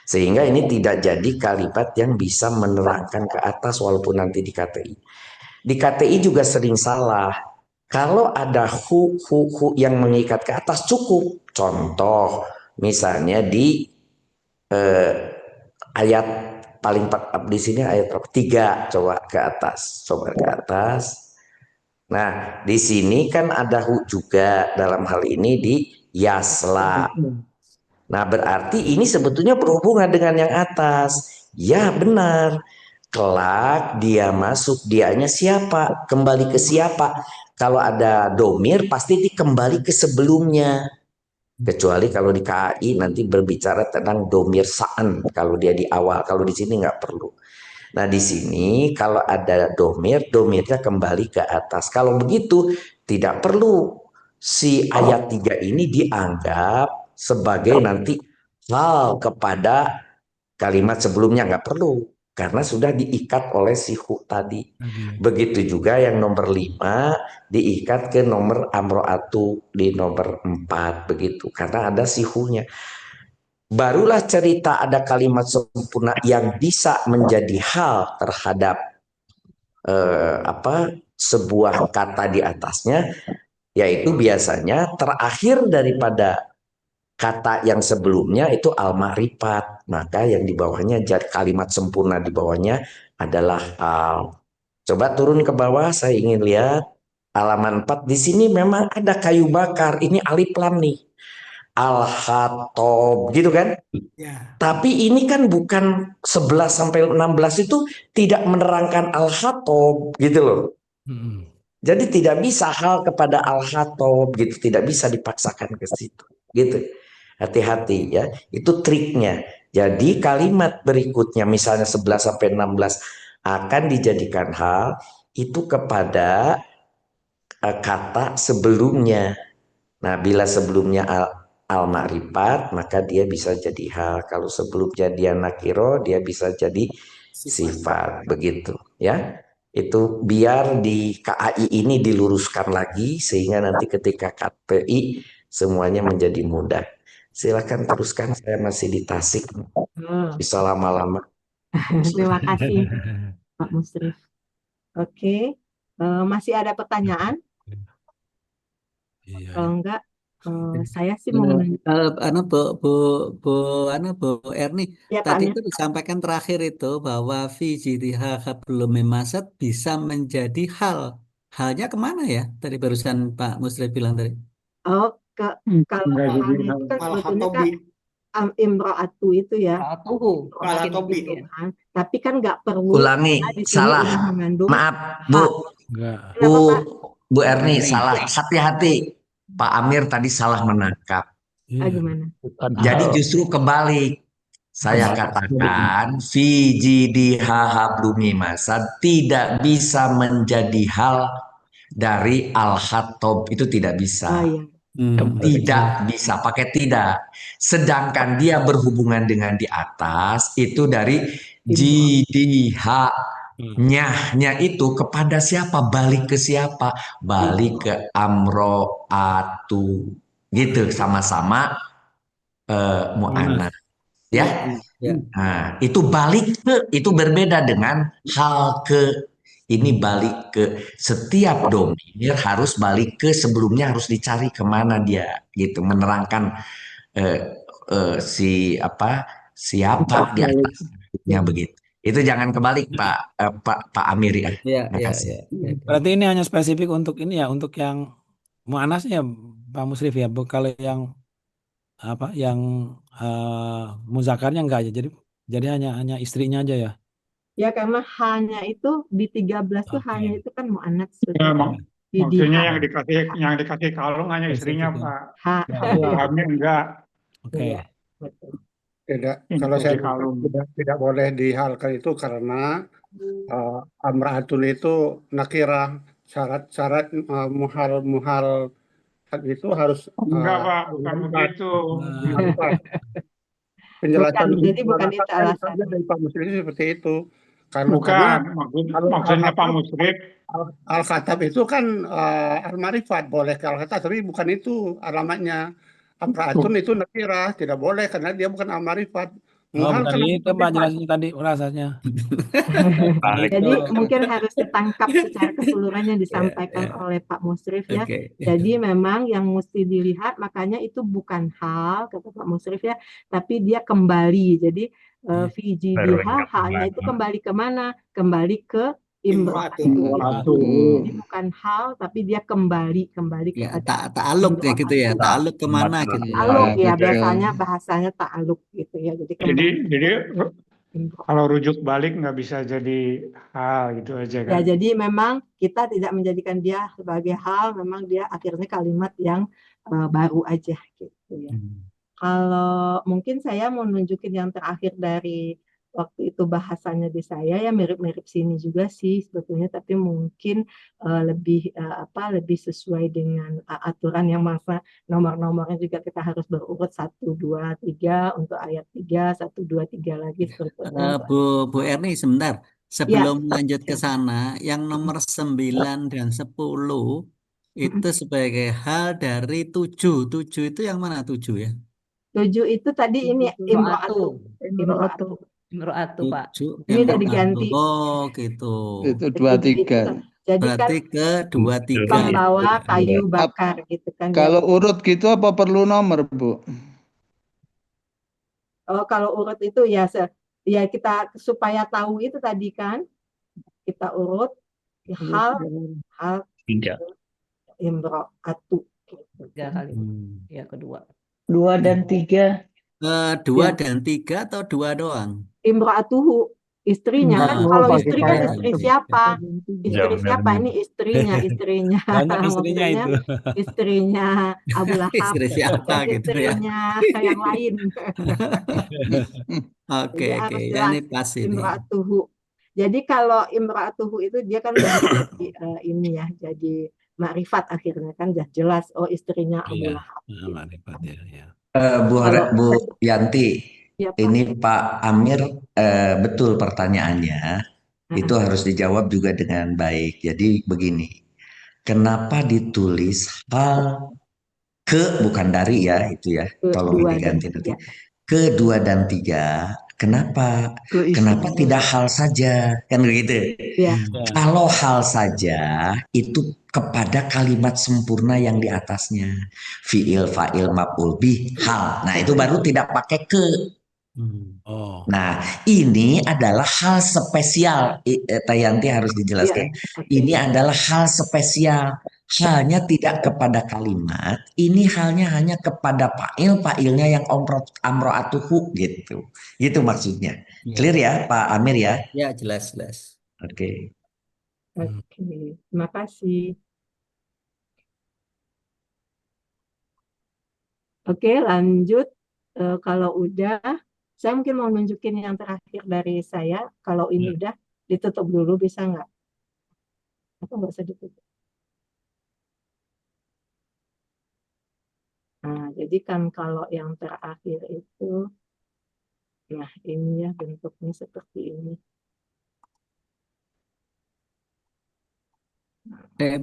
Sehingga ini tidak jadi kalimat yang bisa menerangkan ke atas walaupun nanti di KTI. Di KTI juga sering salah. Kalau ada hu yang mengikat ke atas cukup. Contoh, misalnya di ayat paling di sini ayat 3, coba ke atas. Coba ke atas. Nah, di sini kan ada hu juga dalam hal ini di yasla. Nah, berarti ini sebetulnya berhubungan dengan yang atas. Ya, benar. Kelak dia masuk, dianya siapa? Kembali ke siapa? Kalau ada domir pasti kembali ke sebelumnya. Kecuali kalau di KAI nanti berbicara tentang domir sa'an kalau dia di awal, kalau di sini nggak perlu. Nah di sini kalau ada domirnya kembali ke atas. Kalau begitu tidak perlu si ayat 3 ini dianggap sebagai nanti hal kepada kalimat sebelumnya, nggak perlu. Karena sudah diikat oleh si hu tadi. Begitu juga yang nomor 5 diikat ke nomor amro'atu di nomor 4 begitu. Karena ada si hu-nya. Barulah cerita ada kalimat sempurna yang bisa menjadi hal terhadap sebuah kata di atasnya, yaitu biasanya terakhir daripada kata yang sebelumnya itu al-ma'rifat, maka yang di bawahnya kalimat sempurna di bawahnya adalah al. Coba turun ke bawah, saya ingin lihat halaman 4. Di sini memang ada kayu bakar, ini alif lam nih. Al-Khattab gitu kan? Ya. Tapi ini kan bukan 11 sampai 16 itu tidak menerangkan Al-Khattab gitu loh. Jadi tidak bisa hal kepada Al-Khattab gitu, tidak bisa dipaksakan ke situ gitu. Hati-hati ya, itu triknya. Jadi kalimat berikutnya misalnya 11 sampai 16 akan dijadikan hal itu kepada kata sebelumnya. Nah, bila sebelumnya al-ma'rifat maka dia bisa jadi hal. Kalau sebelumnya dia nakiro dia bisa jadi sifat begitu ya. Itu biar di KAI ini diluruskan lagi sehingga nanti ketika KPI semuanya menjadi mudah. Silakan teruskan, saya masih di Tasik. Bisa lama-lama. Terima kasih Pak Musrif. Oke, masih ada pertanyaan? Kalau enggak, saya sih mau menanya. Bu Erni, Ya, tadi Pak itu disampaikan terakhir itu bahwa fi jiriha hablum mimasad bisa menjadi hal. Halnya kemana ya? Tadi barusan Pak Musrif bilang tadi. Oh, kalau halnya itu kan sebetulnya kan imro'atu itu ya. Tapi kan nggak perlu. Ulangi, salah. Maaf, Bu Erni, salah. Hati-hati. Pak Amir tadi salah menangkap. Gimana? Jadi justru kebalik. Saya katakan fi jidha hablum mimasad tidak bisa menjadi hal dari al-khattab, itu tidak bisa. Tidak bisa, pakai tidak. Sedangkan dia berhubungan dengan di atas itu dari jidha. Nyahnya itu kepada siapa? Balik ke siapa? Balik ke amro'atu. Gitu, sama-sama mu'annas. Ya. Nah, itu balik ke, itu berbeda dengan hal ke. Ini balik ke setiap domir harus balik ke sebelumnya, harus dicari kemana dia gitu, menerangkan siapa di atasnya begitu. Itu jangan kebalik Pak Amir ya. Ya, Terima ya, kasih. ya. Berarti ini hanya spesifik untuk ini ya, untuk yang muannasnya Pak Musrif ya. Kalau yang yang muzakarnya enggak ya. Jadi hanya istrinya aja ya. Ya karena hanya itu di 13 tuh hanya itu kan muannats Ya, maksudnya Idihah. yang dikasih kalung hanya istrinya, Pak. Ha. Kami enggak. Oke. Iya, betul. Tidak, Yang kalau saya dikasih kalung. tidak boleh dihalkan itu karena amraatun itu nakirah, syarat-syarat muhal itu harus Enggak, Pak, bukan begitu. Penjelasan Jadi bukan itu alasan. dari Pak Musrif seperti itu. Bukan, maksudnya Pak Musrif. Al-Khatab itu kan al-marifat, boleh ke Al-Khatab, tapi bukan itu alamatnya. Amraatun itu nakirah, tidak boleh karena dia bukan al-marifat. Bukan itu Pak jelasnya tadi rasanya. Jadi mungkin harus ditangkap secara keseluruhan yang disampaikan oleh Pak Musrif ya. Jadi memang yang mesti dilihat, makanya itu bukan hal kata Pak Musrif ya, tapi dia kembali. Jadi fijidiha halnya itu kembali kemana? Kembali ke imro'atu. Jadi bukan hal, tapi dia kembali Ya, kepada ta'aluk ya gitu ya. Ta'aluk kemana gitu. ta'aluk ya, biasanya bahasanya ta'aluk gitu ya. Jadi kalau rujuk balik nggak bisa jadi hal gitu aja kan. Ya, jadi memang kita tidak menjadikan dia sebagai hal, memang dia akhirnya kalimat yang baru aja gitu ya. Kalau mungkin saya mau nunjukin yang terakhir dari waktu itu bahasanya di saya ya, mirip-mirip sini juga sih sebetulnya, tapi mungkin lebih sesuai dengan aturan yang masa nomor-nomornya juga kita harus berurut 1, 2, 3 untuk ayat 3, 1, 2, 3 lagi seperti itu. Bu Erni sebentar. Sebelum lanjut ke sana, yang nomor 9 dan 10 itu sebagai hal dari 7. 7 itu yang mana 7 ya? 7 itu tadi ini imro'atu. Pak. Ini udah diganti. Oh gitu. Itu 23. Jadi berarti kan ke 23. pembawa kayu bakar gitu kan. Kalau urut gitu apa perlu nomor, Bu? Oh, kalau urut itu ya kita supaya tahu itu tadi kan kita urut hal 3. Imro'atu. 3 kali. Ya kedua. 2 dan 3. 2 dan 3 atau 2 doang? Imro'atuhu, istrinya kan. Kalau istri kan istri siapa? Istri siapa? Ini istrinya. Banyak istrinya itu. Istrinya Abu Lahab. Istri siapa gitu ya? Istrinya yang lain. Oke. Yang Ini pas ini. Imro'atuhu. Jadi kalau imro'atuhu itu dia kan jadi ini ya, jadi makrifat akhirnya kan jelas istrinya Abu Lahab. Makrifat ya. Bu Yanti, ya, Pak. Ini Pak Amir betul pertanyaannya. Itu harus dijawab juga dengan baik. Jadi begini, kenapa ditulis hal bukan dari ya itu ya, tolong diganti nanti. Ke 2 dan 3, kenapa tidak hal saja kan begitu? Ya. Kalau hal saja itu kepada kalimat sempurna yang di atasnya, fiil, fa'il, maf'ul bih, hal. Nah itu baru tidak pakai ke. Nah ini adalah hal spesial. Tayanti harus dijelaskan. Ini adalah hal spesial. Halnya tidak kepada kalimat. Ini halnya hanya kepada fa'il, fa'ilnya yang amro'atuhu gitu. Gitu maksudnya. Clear ya Pak Amir ya? Ya jelas. Oke. Terima kasih. Oke, lanjut. Kalau udah, saya mungkin mau nunjukin yang terakhir dari saya. Kalau ini udah, ditutup dulu bisa nggak? Atau nggak usah ditutup? Nah, jadi kan kalau yang terakhir itu, nah ini ya bentuknya seperti ini.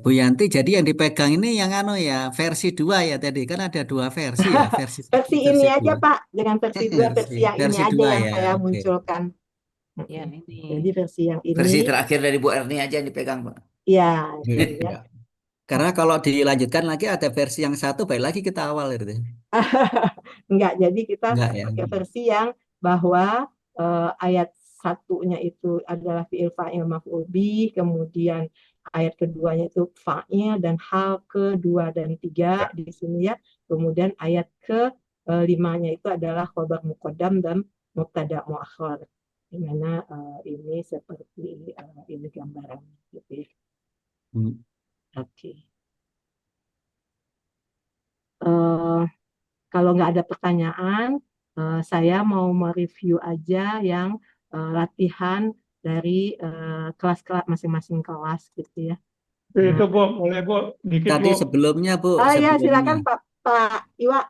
Bu Yanti, jadi yang dipegang ini yang ya versi 2 ya tadi kan ada 2 versi ya, versi ini aja 2. Pak, dengan versi 2, versi yang ini aja yang saya munculkan. Ya, Jadi versi yang Versi ini, terakhir dari Bu Erni aja yang dipegang, Pak. ya, Iya. ya. Karena kalau dilanjutkan lagi ada versi yang satu, baik lagi kita awal gitu. Enggak, jadi kita Enggak ya. pakai versi yang bahwa ayat satunya itu adalah fi'il fa'il maf'ul bih, kemudian ayat keduanya itu fa'il dan hal kedua dan tiga di sini ya. Kemudian ayat ke limanya itu adalah khobar muqaddam dan mubtada muakhar. Di mana ini seperti ini gambarannya gitu ya. Oke. Kalau nggak ada pertanyaan, saya mau mereview aja yang latihan dari kelas-kelas masing-masing kelas gitu ya. Itu Bu, boleh Bu, dikit Tadi Bu. sebelumnya Bu, Oh ya, sebelumnya. silakan Pak Iwa.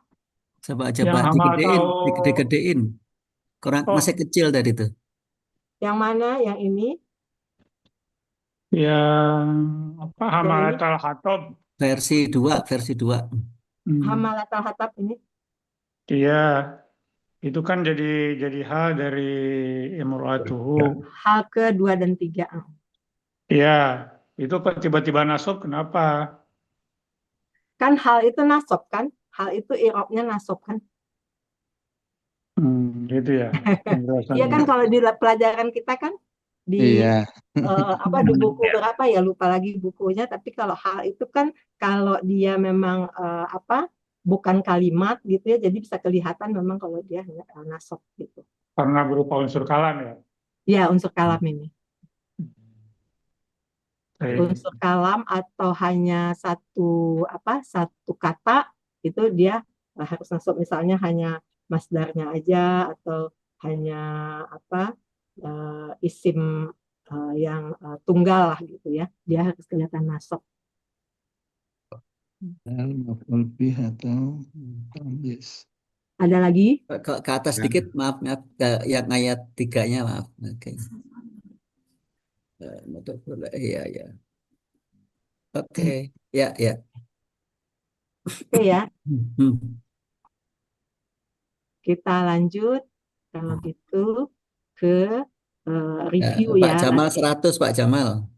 Coba Yang hama digedein, tahu digedein. Kurang oh, masih kecil tadi tuh. Yang mana? Yang ini? yang apa Yang ini? Hamalatal Hatab. Versi 2, versi 2. Hamalatal Hatab ini? Iya, itu kan jadi hal dari imro'atuhu. Hal ke-2 dan 3. Iya, itu kok tiba-tiba nasab kenapa? Kan hal itu nasab kan? Hal itu i'rabnya nasab kan? Gitu ya. Iya kan kalau di pelajaran kita kan di Iya. apa di buku berapa ya lupa lagi bukunya, tapi kalau hal itu kan kalau dia memang apa bukan kalimat gitu ya, jadi bisa kelihatan memang kalau dia nasab gitu. Karena berupa unsur kalam ya. Ya, unsur kalam ini. Baik. Unsur kalam atau hanya satu kata itu dia harus nasab, misalnya hanya masdarnya aja atau hanya isim yang tunggal lah gitu ya, dia harus kelihatan nasab. Maf'ul bih atau yes. Ada lagi? Ke atas sedikit, maaf, yang ayat 3-nya, maaf. Oke. Iya, ya. Oke, ya. Oke ya. Kita lanjut kalau gitu ke review Pak ya. Jamal 100, Pak Jamal.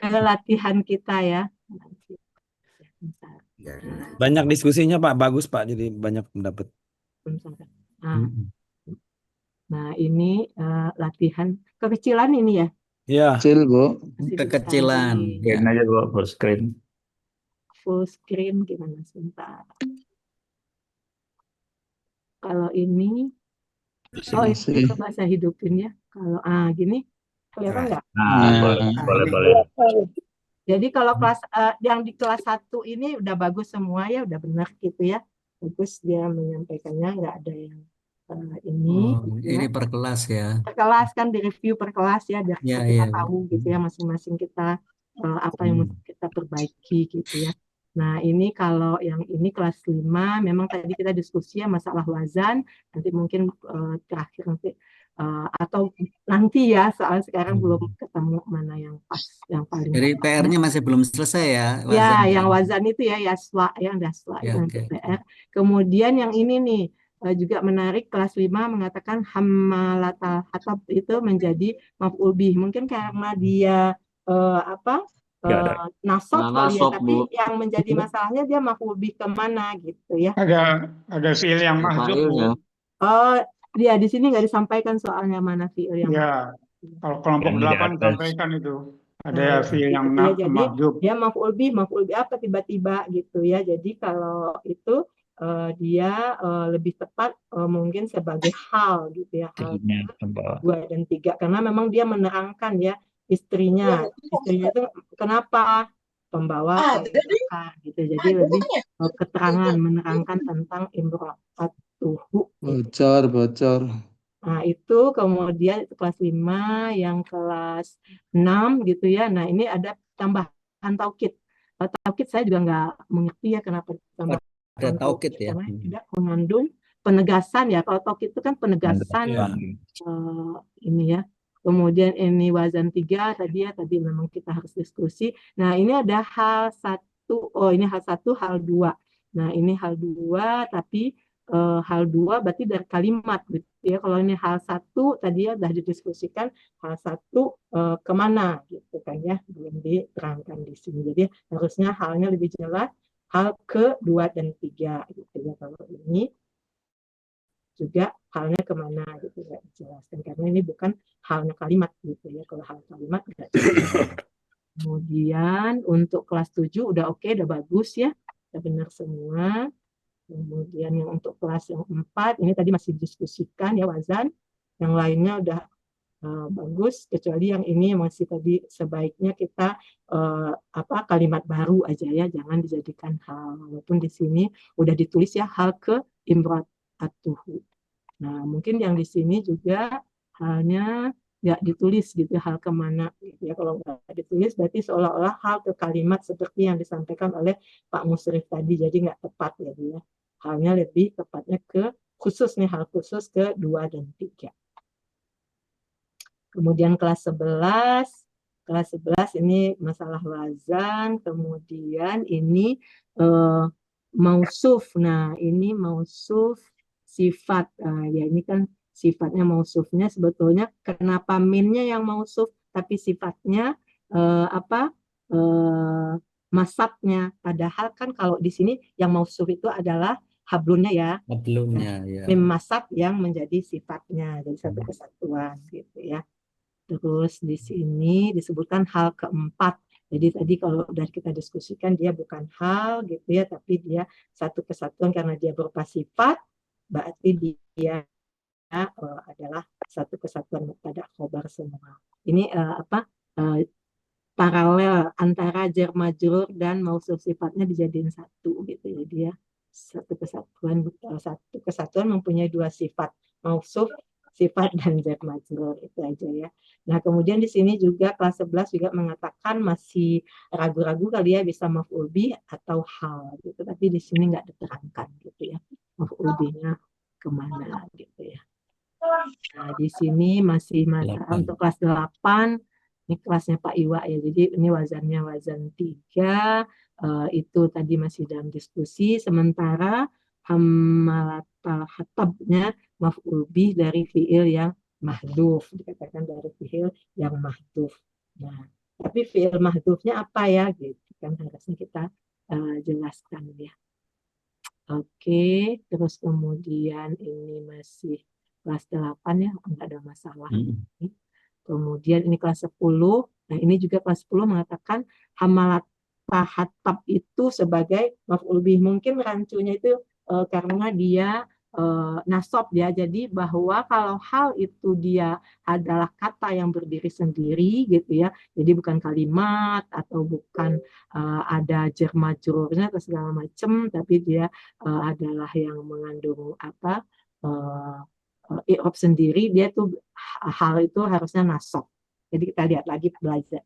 Ke latihan kita ya. Banyak diskusinya Pak, bagus Pak, jadi banyak pendapat. Nah ini latihan kekecilan ini ya. Iya. Kecil Bu. Kekecilan. Screen aja Bu, full screen. Full screen gimana sebentar. Kalau ini, ini coba saya hidupin ya. Kalau gini, kelihatan nggak? Boleh. Jadi kalau kelas yang di kelas 1 ini udah bagus semua ya, udah benar gitu ya. Bagus dia menyampaikannya, nggak ada yang ini. Ini per kelas ya. Per kelas kan, di review per kelas ya, biar kita tahu gitu ya masing-masing kita apa yang mesti kita perbaiki gitu ya. Nah ini kalau yang ini kelas 5, memang tadi kita diskusi ya masalah wazan, nanti mungkin terakhir nanti atau nanti ya, soal sekarang belum ketemu mana yang pas, yang paling Jadi pas. PR-nya masih belum selesai ya? Ya, yang wazan itu ya, yasla, yang dasla Ya, itu oke. PR. Kemudian yang ini nih juga menarik, kelas 5 mengatakan hammalatal hatab itu menjadi maf'ul bih. Mungkin karena dia nasab kali ya, tapi yang menjadi masalahnya dia maf'ul bih kemana gitu ya. Ada fiil yang mahdzuf Bu. Oh, dia di sini nggak disampaikan soalnya mana fiil yang Ya, kalau kelompok 8 sampaikan itu. Ada fiil yang ya, jadi mahdzuf. dia maf'ul bih apa tiba-tiba gitu ya. Jadi kalau itu dia lebih tepat mungkin sebagai hal gitu ya, hal 2 dan 3, karena memang dia menerangkan ya istrinya itu kenapa pembawa gitu. Jadi lebih keterangan menerangkan tentang imro'atuhu. Bocor. Nah, itu kemudian itu kelas 5, yang kelas 6 gitu ya. Nah, ini ada tambahan taukid. Taukid saya juga nggak mengerti ya kenapa tambah Ada taukid ya. karena tidak mengandung penegasan ya. Kalau taukid itu kan penegasan ini ya. Kemudian ini wazan 3 tadi memang kita harus diskusi. Nah, ini ada hal 1, ini hal 1, hal 2. Nah, ini hal 2 tapi hal 2 berarti dari kalimat gitu ya. Kalau ini hal 1 tadi ya sudah didiskusikan, hal 1 kemana gitu kan ya, belum diterangkan di sini. Jadi harusnya halnya lebih jelas, hal ke-2 dan 3 gitu ya. Kalau ini juga halnya kemana gitu nggak dijelaskan, karena ini bukan halnya kalimat gitu ya. Kalau hal kalimat nggak jelas. Kemudian untuk kelas 7 udah oke, udah bagus ya, udah benar semua. Kemudian yang untuk kelas yang 4 ini tadi masih diskusikan ya wazan, yang lainnya udah bagus, kecuali yang ini masih tadi sebaiknya kita kalimat baru aja ya, jangan dijadikan hal, walaupun di sini udah ditulis ya hal ke imro'atuhu. Nah mungkin yang di sini juga halnya nggak ditulis gitu hal kemana gitu ya. Kalau nggak ditulis berarti seolah-olah hal ke kalimat seperti yang disampaikan oleh Pak Musrif tadi, jadi nggak tepat ya dia. Halnya lebih tepatnya ke khusus nih, hal khusus ke 2 dan 3. Kemudian kelas 11 ini masalah wazan, kemudian ini mausuf. Nah, ini mausuf sifat. Ya ini kan sifatnya mausufnya sebetulnya kenapa minnya yang mausuf tapi sifatnya masatnya. Padahal kan kalau di sini yang mausuf itu adalah hablunnya ya. Hablunnya ya. Mim masat yang menjadi sifatnya, jadi satu kesatuan gitu ya. Terus di sini disebutkan hal keempat. Jadi tadi kalau udah kita diskusikan dia bukan hal gitu ya, tapi dia satu kesatuan karena dia berupa sifat, berarti dia adalah satu kesatuan pada khobar semua. Ini paralel antara jar majrur dan mausuf sifatnya dijadiin satu gitu ya, dia satu kesatuan mempunyai 2 sifat, mausuf sifat dan jar majrur, itu aja ya. Nah kemudian di sini juga kelas 11 juga mengatakan masih ragu-ragu kali ya bisa maf'ul bih atau hal gitu, tapi di sini nggak diterangkan gitu ya maf'ul bihnya kemana gitu ya. Nah di sini masih masalah untuk kelas 8. Ini kelasnya Pak Iwa ya, jadi ini wazannya wazan 3, itu tadi masih dalam diskusi. Sementara hamalat hatabnya maf'ul bih dari fiil yang mahduf, dikatakan dari fiil yang mahduf. Nah, tapi fiil mahdufnya apa ya gitu kan harusnya kita jelaskan ya. Oke, terus kemudian ini masih kelas 8 ya, enggak ada masalah. Kemudian ini kelas 10. Nah, ini juga kelas 10 mengatakan hamalat hatab itu sebagai maf'ul bih. Mungkin rancunya itu karena dia nasab ya. Jadi bahwa kalau hal itu dia adalah kata yang berdiri sendiri gitu ya. Jadi bukan kalimat atau bukan ada jar majrurnya atau segala macam, tapi dia adalah yang mengandung i'rab sendiri, dia tuh hal itu harusnya nasab. Jadi kita lihat lagi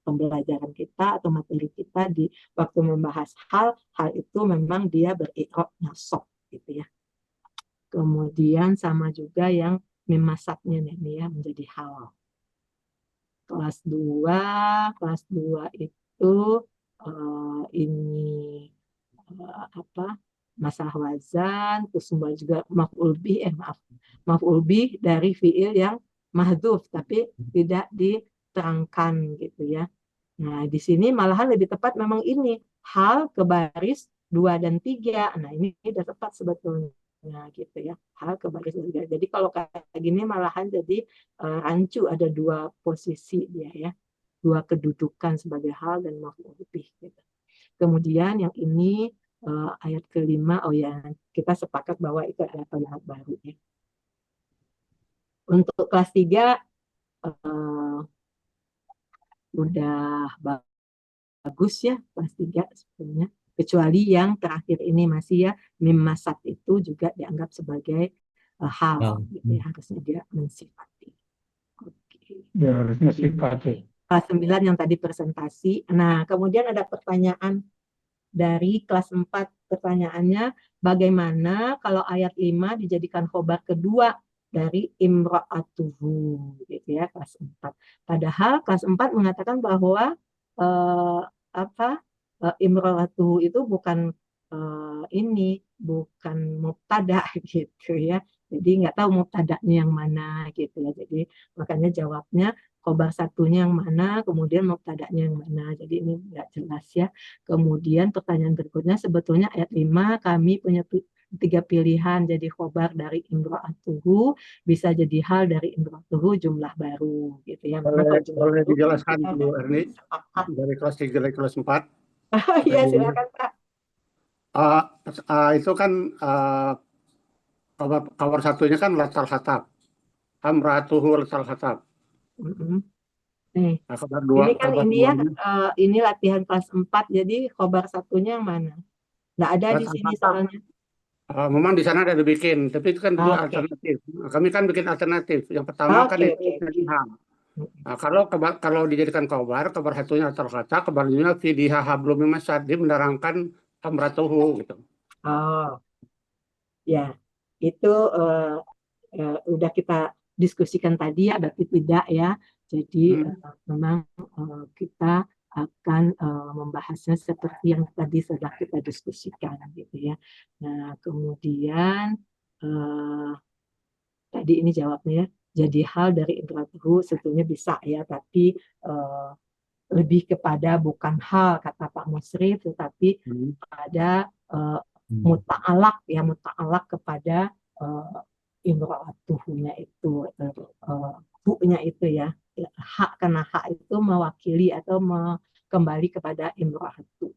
pembelajaran kita atau materi kita di waktu membahas hal itu memang dia beri'rab nasab gitu ya. Kemudian sama juga yang mimasatnya nih ya menjadi hal. Kelas 2 itu ini masalah wazan, terus juga maf'ul bih dari fiil yang mahdhuf tapi tidak diterangkan gitu ya. Nah, di sini malahan lebih tepat memang ini hal ke baris 2 dan 3. Nah, ini sudah tepat sebetulnya gitu ya. Hal ke baris 3. Jadi kalau kayak gini malahan jadi rancu, ada 2 posisi dia ya. 2 kedudukan sebagai hal dan maf'ul bih gitu. Kemudian yang ini ayat ke-5, kita sepakat bahwa itu adalah kalimat baru ya. Untuk kelas 3 udah bagus ya kelas 3 sebenarnya, kecuali yang terakhir ini masih ya mim masat itu juga dianggap sebagai hal gitu ya, harusnya dia mensifati. Oke. Ya, harusnya sifati. Kelas 9 yang tadi presentasi. Nah, kemudian ada pertanyaan dari kelas 4, pertanyaannya bagaimana kalau ayat 5 dijadikan khobar kedua dari imra'atuhu gitu ya, kelas 4. Padahal kelas 4 mengatakan bahwa imra'atuhu itu bukan ini bukan mubtada gitu ya. Jadi nggak tahu mubtada'nya yang mana gitu ya. Jadi makanya jawabnya khobar satunya yang mana, kemudian mubtada'nya yang mana. Jadi ini nggak jelas ya. Kemudian pertanyaan berikutnya, sebetulnya ayat 5 kami punya 3 pilihan, jadi khobar dari imra'atuhu, bisa jadi hal dari imra'atuhu jumlah baru gitu ya. Memang kalau jumlah Boleh baru dijelaskan kita dulu Erni dari kelas 3 dari kelas 4. Iya silakan Pak. Itu kan kabar satunya kan latal khatab. Amratuhu latal khatab. Nih, Nah, ini kan kabar ini ya, duanya ini latihan kelas 4, jadi khobar satunya yang mana? Nggak ada di latal sini khatab. soalnya. Memang di sana ada dibikin, tapi itu kan dua Oke, alternatif. Nah, kami kan bikin alternatif. Yang pertama kan oke. itu fidiha. Nah, kalau dijadikan kabar satunya latal khatab, kabar duanya fidiha hablum min masad, dia menerangkan amratuhu gitu. Oh, ya. Itu udah kita diskusikan tadi ya, berarti tidak ya. Jadi memang kita akan membahasnya seperti yang tadi sudah kita diskusikan gitu ya. Nah, kemudian tadi ini jawabnya, jadi hal dari imratuhu sebetulnya bisa ya, tapi lebih kepada bukan hal kata Pak Musrif, tetapi pada muta'alak ya, muta'alak kepada imra'atuhunya itu, bu-nya itu ya, hak, karena hak itu mewakili atau kembali kepada imra'atu.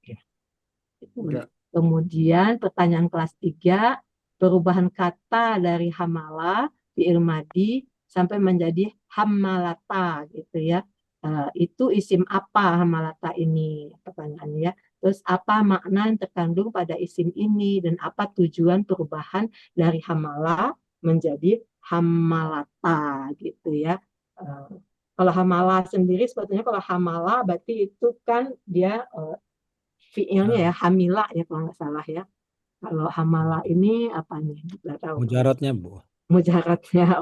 Ya. Kemudian pertanyaan kelas 3, perubahan kata dari hamala fi'il madi sampai menjadi hamalata gitu ya. Itu isim apa hamalata ini, pertanyaannya ya. Terus apa makna yang terkandung pada isim ini dan apa tujuan perubahan dari hamala menjadi hamalata gitu ya. Kalau hamala sendiri sebetulnya, kalau hamala berarti itu kan dia fiilnya ya, hamila ya kalau nggak salah ya. Kalau hamala ini apa nih? Nggak tahu. Mujaratnya Bu. Mujaratnya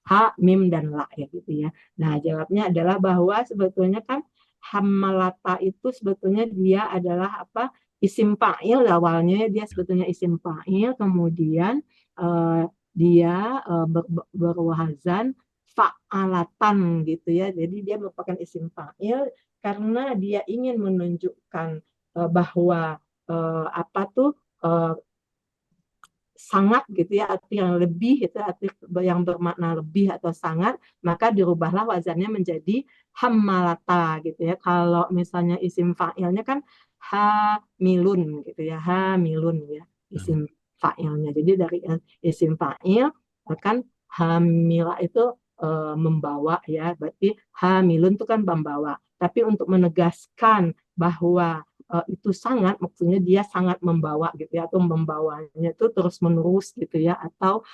ha, mim, dan la ya gitu ya. Nah, jawabnya adalah bahwa sebetulnya kan hamalata itu sebetulnya dia adalah apa? Isim fa'il, awalnya dia sebetulnya isim fa'il, kemudian dia berwazan fa'alatan gitu ya. Jadi dia merupakan isim fa'il karena dia ingin menunjukkan bahwa apa tuh sangat gitu ya, arti yang lebih itu, arti yang bermakna lebih atau sangat, maka dirubahlah wazannya menjadi hamalata gitu ya. Kalau misalnya isim fa'ilnya kan hamilun gitu ya, hamilun ya isim fa'ilnya. Jadi dari isim fa'il kan hamila itu membawa ya, berarti hamilun itu kan membawa. Tapi untuk menegaskan bahwa itu sangat, maksudnya dia sangat membawa gitu ya, atau membawanya itu terus menerus gitu ya, atau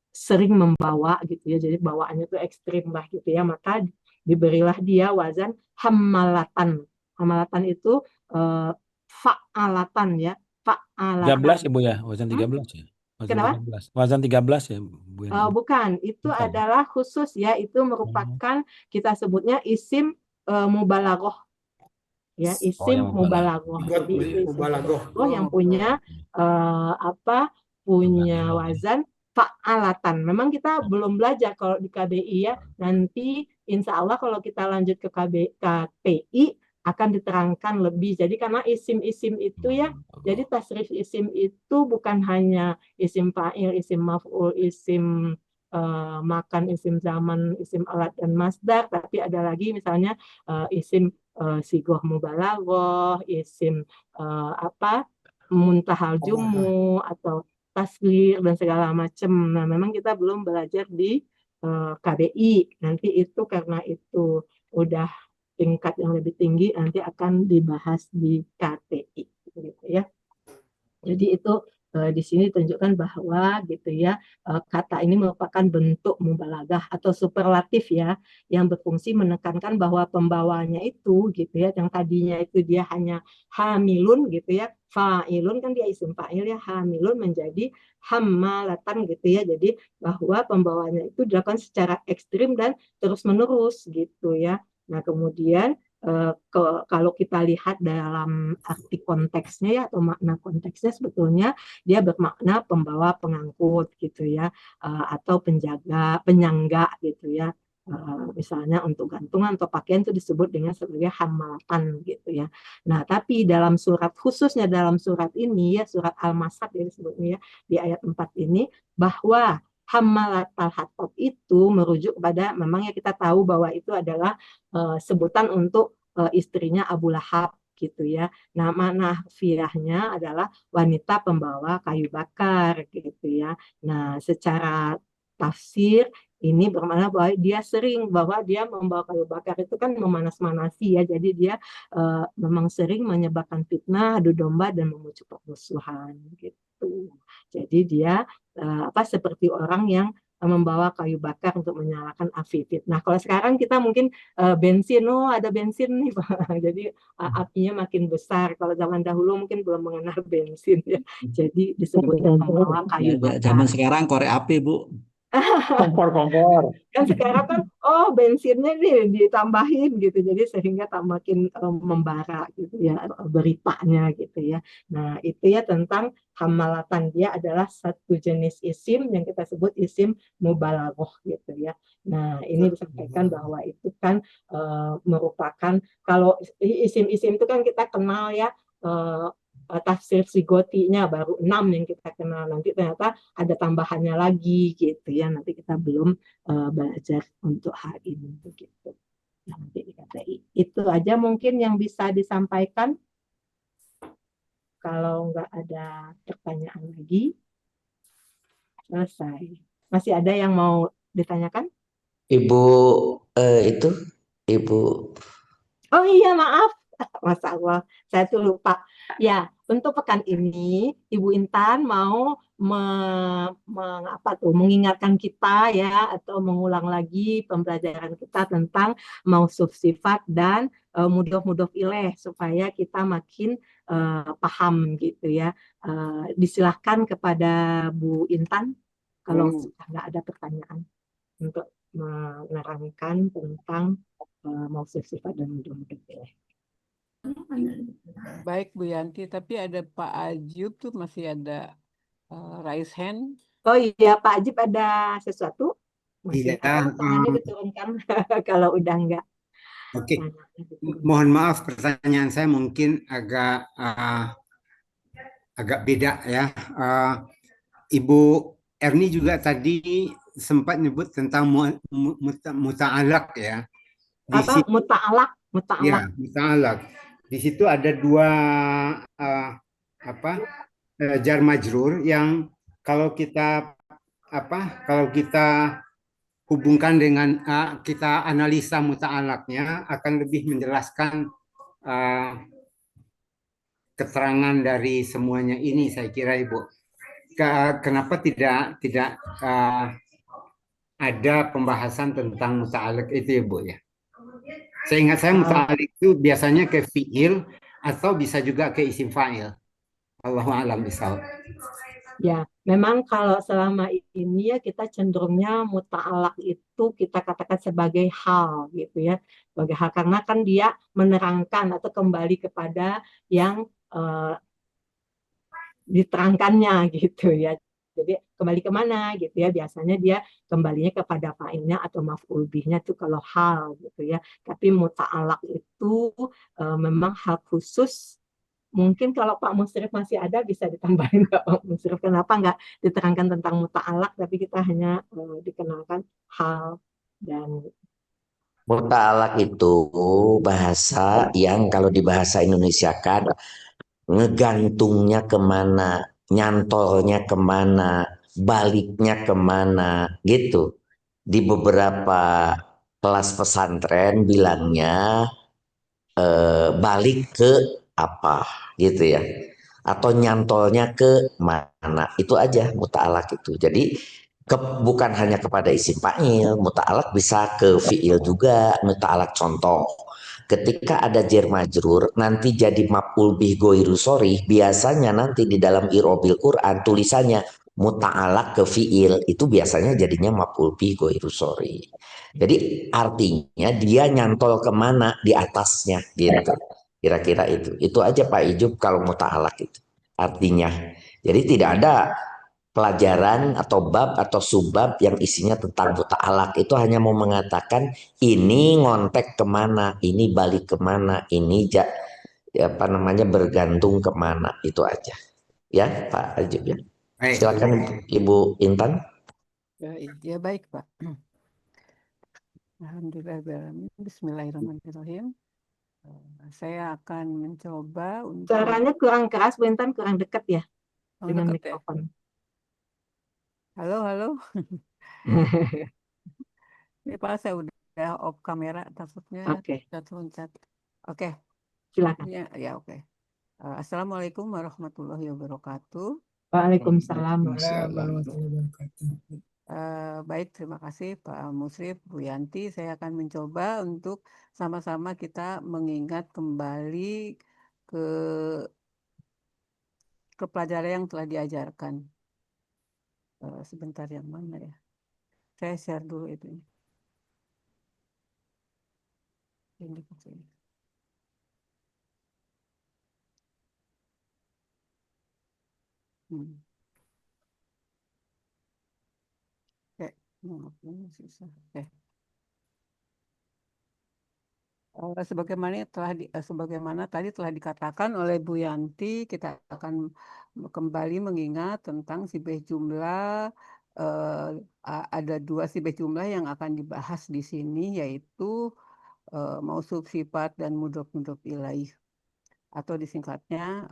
sering membawa gitu ya, jadi bawaannya itu ekstrim lah gitu ya, maka diberilah dia wazan hamalatan. Hamalatan itu fa'alatan ya, fa'alatan. 13 Ibu ya, wazan 13 ya. Wazan Kenapa? 13. Wazan 13 ya Bu. Bukan, itu Bukan. adalah khusus ya, itu merupakan kita sebutnya isim mubalaghah. Ya, isim mubalaghah. Jadi itu isim mubalaghah yang punya punya wazan fa'alatan. Memang kita belum belajar kalau di KBI ya. Nanti insya Allah kalau kita lanjut ke KPI akan diterangkan lebih. Jadi karena isim-isim itu ya, jadi tasrif isim itu bukan hanya isim fa'il, isim maf'ul, isim makan, isim zaman, isim alat dan masdar, tapi ada lagi misalnya isim sigoh mubalaghah, isim muntahal jumu atau tasghir dan segala macam. Nah, memang kita belum belajar di KBI. Nanti itu karena itu udah tingkat yang lebih tinggi, nanti akan dibahas di KTI gitu ya. Jadi itu di sini ditunjukkan bahwa gitu ya, kata ini merupakan bentuk mubalaghah atau superlatif ya, yang berfungsi menekankan bahwa pembawanya itu gitu ya, yang tadinya itu dia hanya hamilun gitu ya, fa'ilun kan dia isim fa'il ya, hamilun menjadi hamalatan gitu ya. Jadi bahwa pembawanya itu dilakukan secara ekstrim dan terus menerus gitu ya. Nah, kemudian kalau kita lihat dalam arti konteksnya ya atau makna konteksnya sebetulnya dia bermakna pembawa pengangkut gitu ya, atau penjaga penyangga gitu ya. Misalnya untuk gantungan atau pakaian itu disebut dengan sebagai hammalatan gitu ya. Nah, tapi dalam surat khususnya dalam surat ini ya surat Al-Masad ya disebutnya ya di ayat 4 ini bahwa hammalatal hatab itu merujuk pada memangnya kita tahu bahwa itu adalah sebutan untuk istrinya Abu Lahab gitu ya. Nama nafiahnya adalah wanita pembawa kayu bakar gitu ya. Nah, secara tafsir ini bermakna bahwa dia membawa kayu bakar itu kan memanas-manasi ya. Jadi dia memang sering menyebabkan fitnah, adu domba dan memicu permusuhan gitu. Jadi dia seperti orang yang membawa kayu bakar untuk menyalakan api fitnah. Kalau sekarang kita mungkin bensin, ada bensin nih Pak. Jadi apinya makin besar. Kalau zaman dahulu mungkin belum mengenal bensin ya. Jadi disebutnya membawa kayu bakar. Zaman sekarang korek api, Bu. Kompor. Kan sekarang kan bensinnya nih ditambahin gitu, jadi sehingga tak makin membara gitu ya beritanya gitu ya. Nah itu ya tentang hamalatan, dia adalah satu jenis isim yang kita sebut isim mubalaghah gitu ya. Nah ini disampaikan bahwa itu kan merupakan, kalau isim-isim itu kan kita kenal ya, tafsir sigotinya baru 6 yang kita kenal, nanti ternyata ada tambahannya lagi gitu ya, nanti kita belum belajar untuk hari ini begitu. Nanti di KTI itu aja mungkin yang bisa disampaikan. Kalau nggak ada pertanyaan lagi, selesai. Masih ada yang mau ditanyakan? Ibu Ibu. Oh iya, maaf. Masya Allah, saya tuh lupa. Ya, untuk pekan ini Ibu Intan mau mengingatkan kita ya, atau mengulang lagi pembelajaran kita tentang mausuf sifat dan mudhof ilaih supaya kita makin paham gitu ya. Disilahkan kepada Bu Intan kalau sudah nggak ada pertanyaan untuk menerangkan tentang mausuf sifat dan mudhof ilaih. Baik Bu Yanti, tapi ada Pak Ajib tuh masih ada raise hand. Oh iya, Pak Ajib ada sesuatu? Masih Iya, tangannya diturunkan kalau udah enggak. Oke. Mohon maaf, pertanyaan saya mungkin agak beda ya. Ibu Erni juga tadi sempat nyebut tentang muta'alaq ya. Muta'alaq? Ya, muta'alaq. Di situ ada dua jar majrur yang kalau kita hubungkan dengan kita analisa muta'alaqnya akan lebih menjelaskan keterangan dari semuanya ini, saya kira Ibu. Kenapa tidak ada pembahasan tentang muta'alaq itu Ibu ya? Seingat saya muta'alliq itu biasanya ke fi'il atau bisa juga ke isim fa'il. Allahu a'lam bishawab. Ya, memang kalau selama ini ya kita cenderungnya muta'alaq itu kita katakan sebagai hal gitu ya. Sebagai hal karena kan dia menerangkan atau kembali kepada yang diterangkannya gitu ya. Jadi kembali kemana gitu ya, biasanya dia kembalinya kepada fa'ilnya atau maf'ul bihnya itu kalau hal gitu ya. Tapi muta'alaq itu memang hal khusus. Mungkin kalau Pak Musrif masih ada bisa ditambahin nggak Pak Musrif, kenapa nggak diterangkan tentang muta'alaq tapi kita hanya dikenalkan hal. Dan Muta'alaq itu bahasa yang kalau di bahasa Indonesia kan ngegantungnya kemana, nyantolnya kemana, baliknya kemana gitu. Di beberapa kelas pesantren bilangnya balik ke apa gitu ya, atau nyantolnya ke mana, itu aja muta'alaq itu. Jadi bukan hanya kepada isim fa'il, muta'alaq bisa ke fi'il juga. Muta'alaq contoh, ketika ada jar majrur nanti jadi maf'ul bih ghairu sharih, biasanya nanti di dalam i'robil Quran tulisannya muta'alaq ke fiil itu biasanya jadinya maf'ul bi ghairu sori. Jadi artinya dia nyantol kemana di atasnya gitu. Kira-kira itu. Itu aja Pak Ijub kalau muta'alaq itu. Artinya. Jadi tidak ada pelajaran atau bab atau subbab yang isinya tentang muta'alaq. Itu hanya mau mengatakan ini ngontek kemana, ini balik kemana, ini apa namanya bergantung kemana. Itu aja. Ya Pak Ijub ya. Baik. Silakan Ibu Intan. Ya baik Pak. Alhamdulillahirrahmanirrahim. Bismillahirrahmanirrahim. Saya akan mencoba untuk Suaranya kurang keras, Bu Intan, kurang dekat ya dengan dekat ya. mikrofon. Halo. Ini Pak, saya udah off kamera, takutnya Oke. loncat. Oke. Silakan. Ya oke. Assalamualaikum warahmatullahi wabarakatuh. Waalaikumsalam warahmatullahi wabarakatuh. Baik, terima kasih Pak Musrif, Bu Yanti. Saya akan mencoba untuk sama-sama kita mengingat kembali ke pelajaran yang telah diajarkan. Sebentar, yang mana ya? Saya share dulu itu. Ini. Oke, susah. Oke. Sebagaimana tadi telah dikatakan oleh Bu Yanti, kita akan kembali mengingat tentang sibeh jumlah. Ada dua sibeh jumlah yang akan dibahas di sini, yaitu mausuf sifat dan mudhof ilaih, atau disingkatnya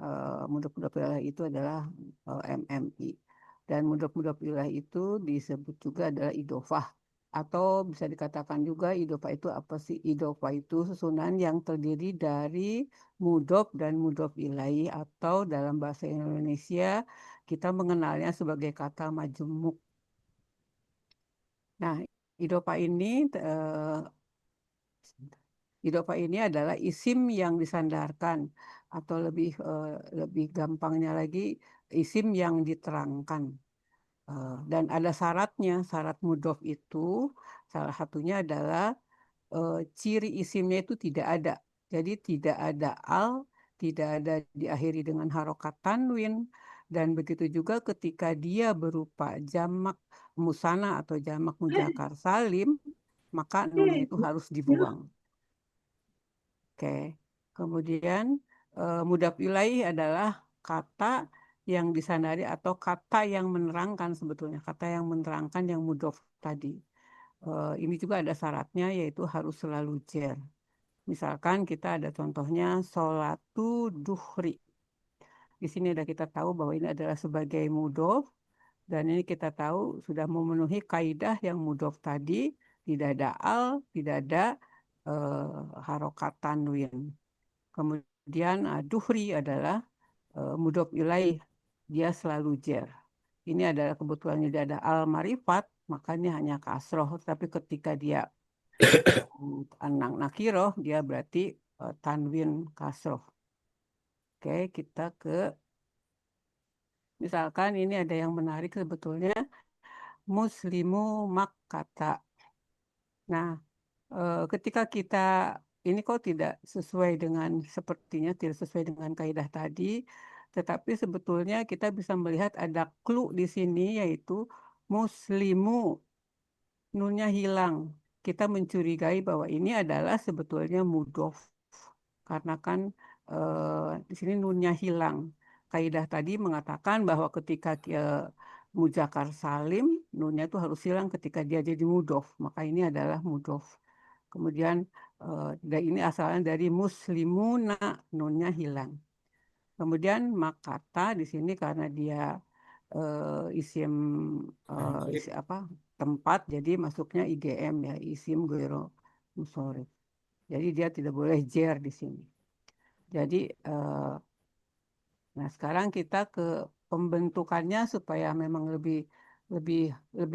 mudhof ilaih itu adalah MMI, dan mudhof ilaih itu disebut juga adalah idofah. Atau bisa dikatakan juga idofah itu apa sih? Idofah itu susunan yang terdiri dari mudhof dan mudhof ilaih, atau dalam bahasa Indonesia kita mengenalnya sebagai kata majemuk. Nah, idofah ini adalah isim yang disandarkan, atau lebih gampangnya lagi isim yang diterangkan. Dan ada syaratnya. Syarat mudhof itu salah satunya adalah ciri isimnya itu tidak ada. Jadi tidak ada al, tidak ada diakhiri dengan harokat tanwin, dan begitu juga ketika dia berupa jamak musanna atau jamak muzakkar salim, maka nunnya itu harus dibuang. Oke. Kemudian mudhof ilaih adalah kata yang disandari atau kata yang menerangkan, sebetulnya kata yang menerangkan yang mudhof tadi. Ini juga ada syaratnya, yaitu harus selalu jar. Misalkan kita ada contohnya sholatu duhri. Di sini ada kita tahu bahwa ini adalah sebagai mudhof, dan ini kita tahu sudah memenuhi kaidah yang mudhof tadi, tidak ada al, tidak ada harokat tanwin. Kemudian duhri adalah mudhof ilaih, dia selalu jar. Ini adalah kebetulan dia ada al-marifat, makanya hanya kasroh. Tapi ketika dia nakiroh, dia berarti tanwin kasroh. Oke, kita ke, misalkan ini ada yang menarik sebetulnya, muslimu makkata. Nah, ketika kita ini kok tidak sesuai dengan, sepertinya tidak sesuai dengan kaidah tadi, tetapi sebetulnya kita bisa melihat ada clue di sini, yaitu muslimu, nunnya hilang. Kita mencurigai bahwa ini adalah sebetulnya mudhof, karena kan di sini nunnya hilang. Kaidah tadi mengatakan bahwa ketika muzakkar salim, nunnya itu harus hilang ketika dia jadi mudhof, maka ini adalah mudhof. Kemudian ini asalnya dari muslimuna, nunnya hilang. Kemudian makata di sini karena dia isim tempat, jadi masuknya IGM ya, isim ghairu mushorif. Jadi dia tidak boleh jer di sini. Jadi nah sekarang kita ke pembentukannya supaya memang lebih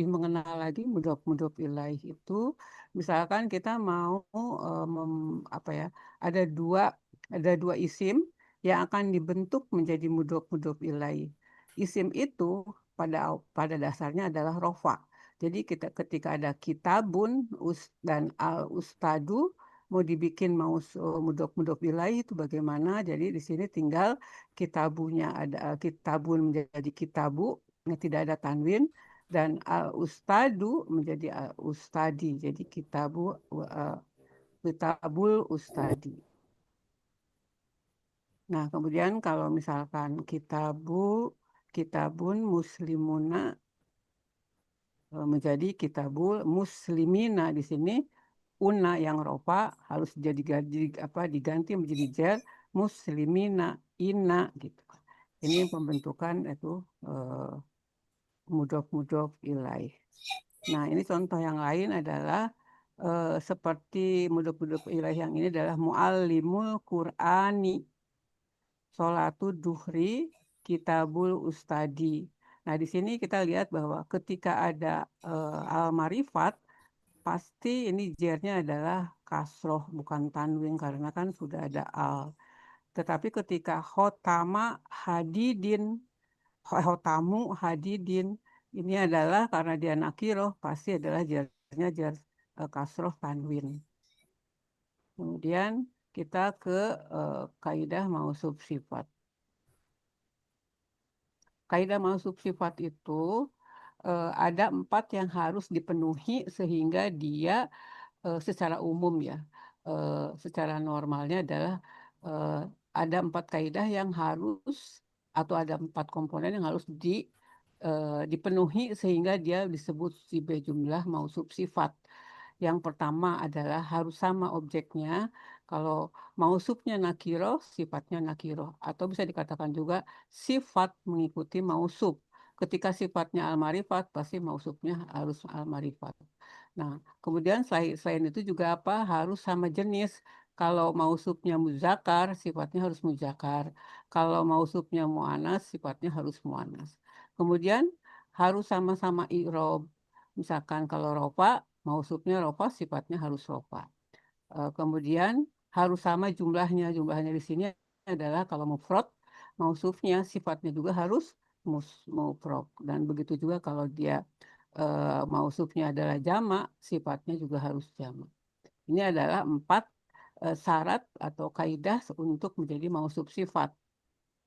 mengenal lagi mudhof ilaih itu. Misalkan kita mau ada dua isim yang akan dibentuk menjadi mudhof ilaih. Isim itu pada dasarnya adalah rofa. Jadi ketika ada kitabun dan al-ustadu mau dibikin mudhof ilaih itu bagaimana? Jadi di sini tinggal kitabunya ada kitabun menjadi kitabu, tidak ada tanwin, dan al-ustadu menjadi al-ustadi. Jadi kitabul ustadi. Nah, kemudian kalau misalkan kitabun muslimuna menjadi kitabul muslimina, di sini una yang rofa harus diganti menjadi jar muslimina ina gitu. Ini pembentukan itu mudhof ilaih. Nah, ini contoh yang lain adalah seperti mudhof ilaih yang ini adalah muallimul Qur'ani, sholatud duhri, kitabul ustadi. Nah, di sini kita lihat bahwa ketika ada al-marifat, pasti ini jernya adalah kasroh, bukan tanwin, karena kan sudah ada al. Tetapi ketika hotamu hadidin, ini adalah karena dia nakiroh, pasti adalah jernya jar kasroh tanwin. Kemudian kita ke kaidah mausuf sifat. Kaidah mausuf sifat itu ada 4 yang harus dipenuhi sehingga dia secara umum ya, secara normalnya adalah ada 4 kaidah yang harus, atau ada 4 komponen yang harus dipenuhi sehingga dia disebut sibeh jumlah mausuf sifat. Yang pertama adalah harus sama objeknya. Kalau mausufnya nakiroh, sifatnya nakiroh. Atau bisa dikatakan juga sifat mengikuti mausuf. Ketika sifatnya al-marifat, pasti mausufnya harus al-marifat. Nah, kemudian selain itu juga harus sama jenis. Kalau mausufnya muzakkar, sifatnya harus muzakkar. Kalau mausufnya muannas, sifatnya harus muannas. Kemudian harus sama-sama i'rob. Misalkan kalau rofa, mausufnya rofa, sifatnya harus rofa. Kemudian harus sama jumlahnya. Jumlahnya di sini adalah kalau mufrad, mausufnya sifatnya juga harus mufrad. Dan begitu juga kalau dia mausufnya adalah jamak, sifatnya juga harus jamak. Ini adalah 4 syarat atau kaidah untuk menjadi mausuf sifat.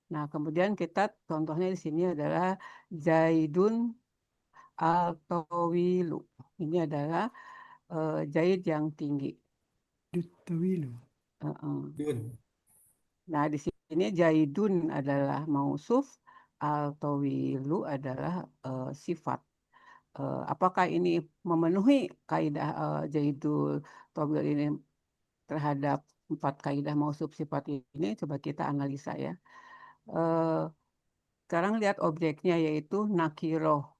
Nah, kemudian kita contohnya di sini adalah Zaidun al-tawilu. Ini adalah Zaid yang tinggi. Tawilu. Nah, di sini Zaidun adalah mausuf, al-tawilu adalah sifat. Apakah ini memenuhi kaidah Zaidul tawil ini terhadap 4 kaidah mausuf sifat ini? Coba kita analisa ya. Sekarang lihat objeknya yaitu nakiroh.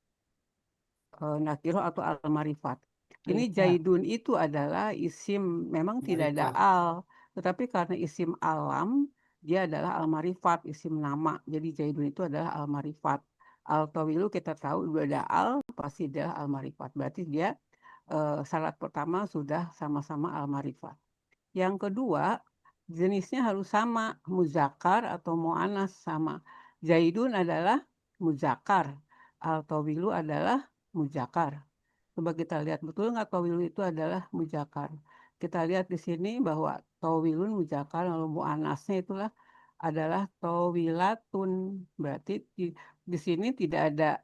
Nakiroh atau al-marifat. Ini Zaidun itu adalah isim, memang tidak ada al, tetapi karena isim alam, dia adalah al-marifat, isim nama. Jadi Zaidun itu adalah al-marifat. Al-tawilu kita tahu udah ada al, pasti dia al-marifat. Berarti dia syarat pertama sudah sama-sama al-marifat. Yang kedua, jenisnya harus sama, muzakkar atau muannas sama. Zaidun adalah muzakkar, al-tawilu adalah muzakkar. Coba kita lihat, betul nggak tawilu itu adalah muzakkar? Kita lihat di sini bahwa tawilun muzakkar, lalu muannasnya itulah adalah tawilatun. Berarti di sini tidak ada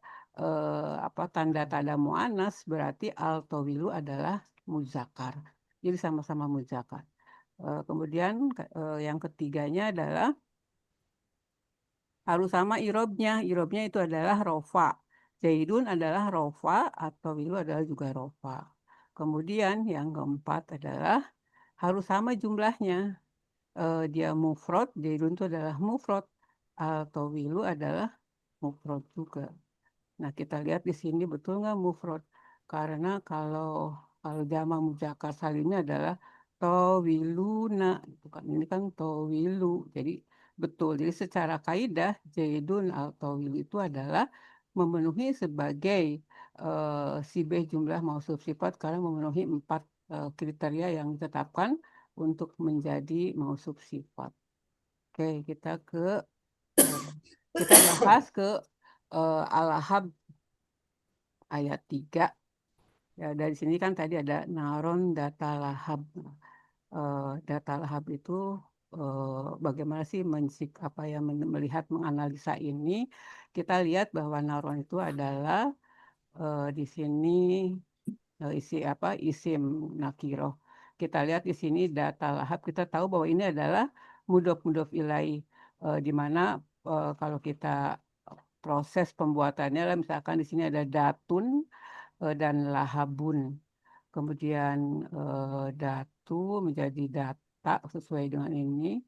tanda-tanda muannas, berarti al-tawilu adalah muzakkar. Jadi sama-sama muzakkar. Kemudian yang ketiganya adalah harus sama irobnya. Irobnya itu adalah rofa. Zaidun adalah rofa atau wilu adalah juga rofa. Kemudian yang keempat adalah harus sama jumlahnya. Dia mufrad, Zaidun itu adalah mufrad atau wilu adalah mufrad juga. Nah, kita lihat di sini betul nggak mufrad? Karena kalau jamak muzakkar salimnya adalah tawiluna, gitu kan. Ini kan tawilu. Jadi betul. Jadi secara kaidah Zaidun al-tawilu itu adalah memenuhi sebagai sibeh jumlah mausuf sifat karena memenuhi 4 kriteria yang ditetapkan untuk menjadi mausuf sifat. Oke, kita bahas ke Al-Lahab ayat 3. Ya, dari sini kan tadi ada naron data lahab. Data lahab itu bagaimana sih melihat menganalisa ini? Kita lihat bahwa naron itu adalah di sini isim nakiroh. Kita lihat di sini data lahab, kita tahu bahwa ini adalah mudhof ilaih, di mana kalau kita proses pembuatannya lah, misalkan di sini ada datun dan lahabun. Kemudian datu menjadi data sesuai dengan ini,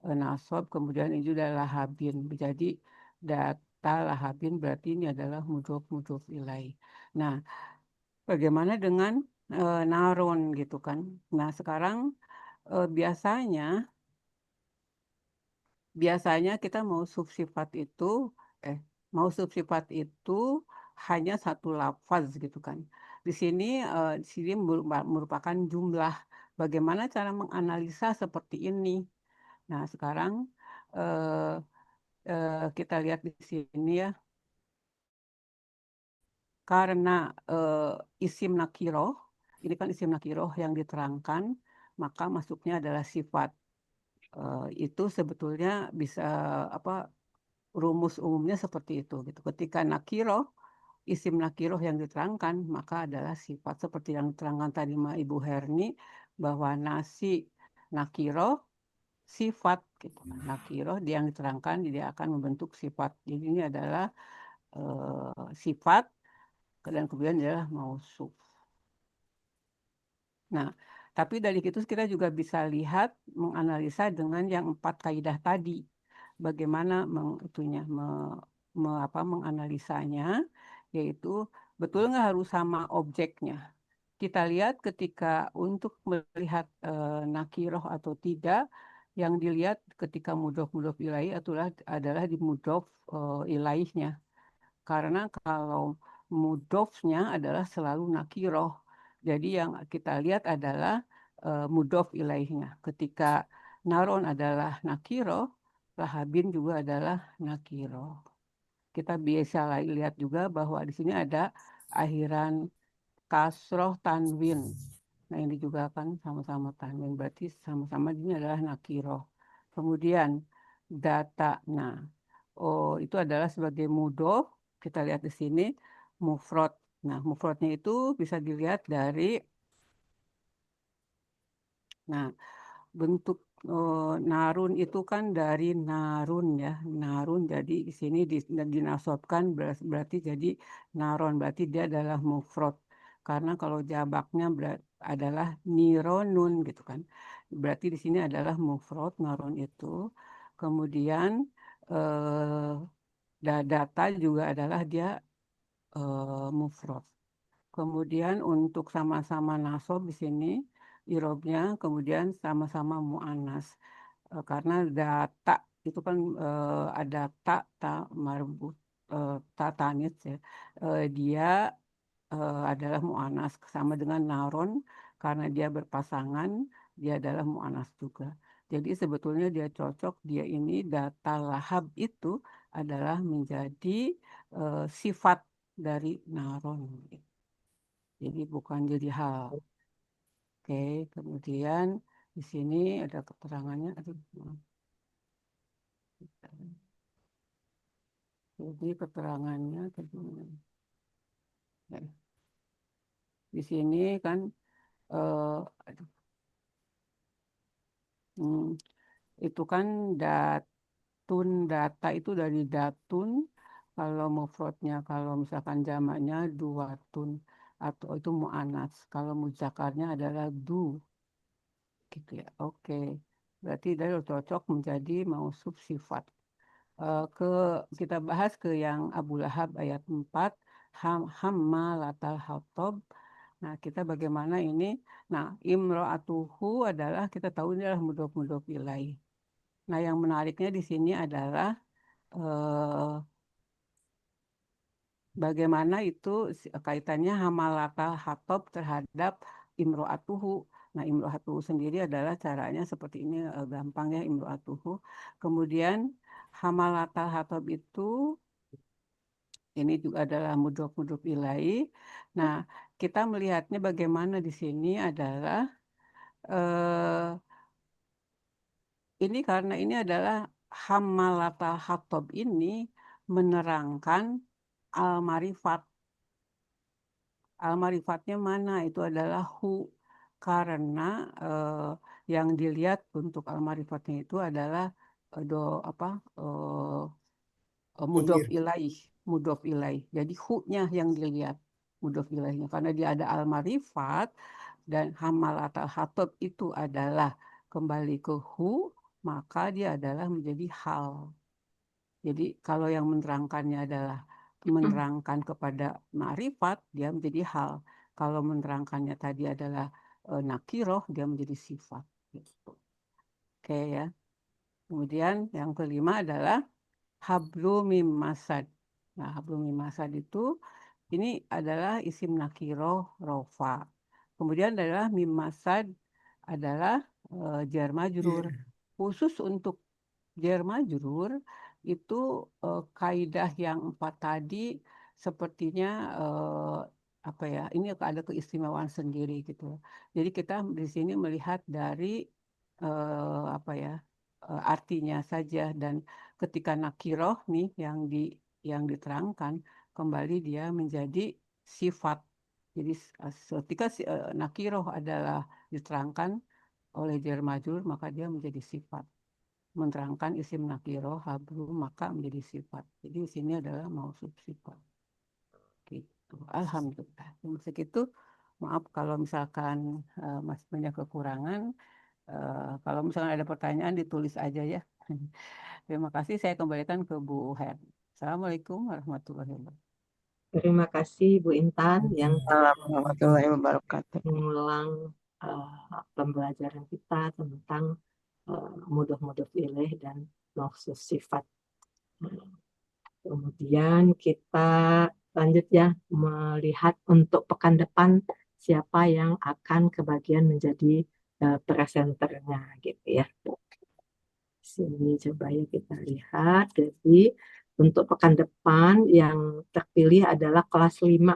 nasob, kemudian ini juga lahabin. Jadi data lahabin berarti ini adalah mudhof ilaih. Nah, bagaimana dengan naron gitu kan? Nah, sekarang biasanya kita mau subsifat itu hanya satu lafaz gitu kan. Di sini merupakan jumlah. Bagaimana cara menganalisa seperti ini? Nah, sekarang kita lihat di sini ya. Karena isim nakiroh, ini kan isim nakiroh yang diterangkan, maka masuknya adalah sifat. Itu sebetulnya bisa rumus umumnya seperti itu gitu. Ketika nakiroh, isim nakiroh yang diterangkan, maka adalah sifat seperti yang diterangkan tadi sama Ibu Herni, bahwa nasi nakiroh sifat gitu. Nakiroh dia yang diterangkan dia akan membentuk sifat. Jadi ini adalah sifat dan kemudian adalah mausuf. Nah, tapi dari itu kita juga bisa lihat menganalisa dengan yang 4 kaidah tadi. Bagaimana menganalisanya, yaitu betul nggak harus sama objeknya. Kita lihat ketika untuk melihat nakiroh atau tidak, yang dilihat ketika mudhof ilaih adalah di mudhof ilaihnya. Karena kalau mudhofnya adalah selalu nakiroh. Jadi yang kita lihat adalah mudhof ilaihnya. Ketika naron adalah nakiroh, lahabin juga adalah nakiroh. Kita bisa lihat juga bahwa di sini ada akhiran kasroh tanwin. Nah, ini juga kan sama-sama tanwin, berarti sama-sama ini adalah nakiroh. Kemudian data, itu adalah sebagai mudhof. Kita lihat di sini mufrad. Nah, mufradnya itu bisa dilihat dari bentuk narun itu kan dari narun ya. Narun jadi di sini dinasobkan berarti jadi naron, berarti dia adalah mufrad. Karena kalau jabaknya adalah nironun gitu kan. Berarti di sini adalah mufrad naron itu. Kemudian data juga adalah dia mufrad. Kemudian untuk sama-sama nasob di sini irobnya kemudian sama-sama mu'annas. Karena data itu kan ada ta marbut ta tanis ya. Dia adalah mu'annas sama dengan naron, karena dia berpasangan dia adalah mu'annas juga. Jadi sebetulnya dia cocok, dia ini data lahab itu adalah menjadi sifat dari naron. Jadi bukan jadi hal. Oke, kemudian di sini ada keterangannya. Jadi keterangannya di sini kan itu kan data itu dari datun. Kalau mufradnya, kalau misalkan jamaknya duatun atau itu mu'anas. Kalau muzakarnya adalah du. Gitu ya. Oke. Berarti dari cocok menjadi mausuf sifat. Kita bahas ke yang Abu Lahab ayat 4. Hammalatal hatab. Nah, kita bagaimana ini? Nah, imro'atuhu adalah kita tahu ini adalah mudhof ilaih. Nah, yang menariknya di sini adalah bagaimana itu kaitannya hamalatal hatab terhadap imro'atuhu. Nah, imro'atuhu sendiri adalah caranya seperti ini, gampang ya imro'atuhu. Kemudian hamalatal hatab itu Ini juga adalah mudhof ilaih. Nah, kita melihatnya bagaimana di sini adalah ini karena ini adalah hammalatal hatab ini menerangkan al-marifat. Al-marifatnya mana? Itu adalah hu. Karena yang dilihat untuk al-marifatnya itu adalah mudhof ilaih, mudhof ilaih. Jadi hu-nya yang dilihat, mudhof ilaihnya. Karena dia ada al-marifat dan hammalatal hatab itu adalah kembali ke hu, maka dia adalah menjadi hal. Jadi kalau yang menerangkannya adalah menerangkan kepada ma'rifat, dia menjadi hal. Kalau menerangkannya tadi adalah nakiroh, dia menjadi sifat. Gitu. Oke ya. Kemudian yang kelima adalah hablu mim masad. Nah, hablu mim masad itu ini adalah isim nakiroh rofa. Kemudian adalah mim masad adalah jar majrur. Khusus untuk jar majrur itu kaidah yang 4 tadi sepertinya apa ya, ini ada keistimewaan sendiri gitu. Jadi kita di sini melihat dari apa ya, artinya saja, dan ketika nakiroh nih yang diterangkan kembali dia menjadi sifat. Jadi ketika nakiroh adalah diterangkan oleh jar majrur, maka dia menjadi sifat. Menerangkan isim nakiroh hablu maka menjadi sifat. Jadi di sini adalah mausuf sifat. Gitu. Alhamdulillah. Segitu. Maaf kalau misalkan masih banyak kekurangan. Kalau misalkan ada pertanyaan ditulis aja ya. Terima kasih. Saya kembalikan ke Bu Her. Assalamualaikum warahmatullahi wabarakatuh. Terima kasih Bu Intan yang warahmatullahi wabarakatuh. mengulang pembelajaran kita tentang mudhof ilaih dan mausuf sifat. Kemudian kita lanjut ya, melihat untuk pekan depan siapa yang akan kebagian menjadi presenternya gitu ya. Sini coba ya kita lihat. Jadi untuk pekan depan yang terpilih adalah kelas 5.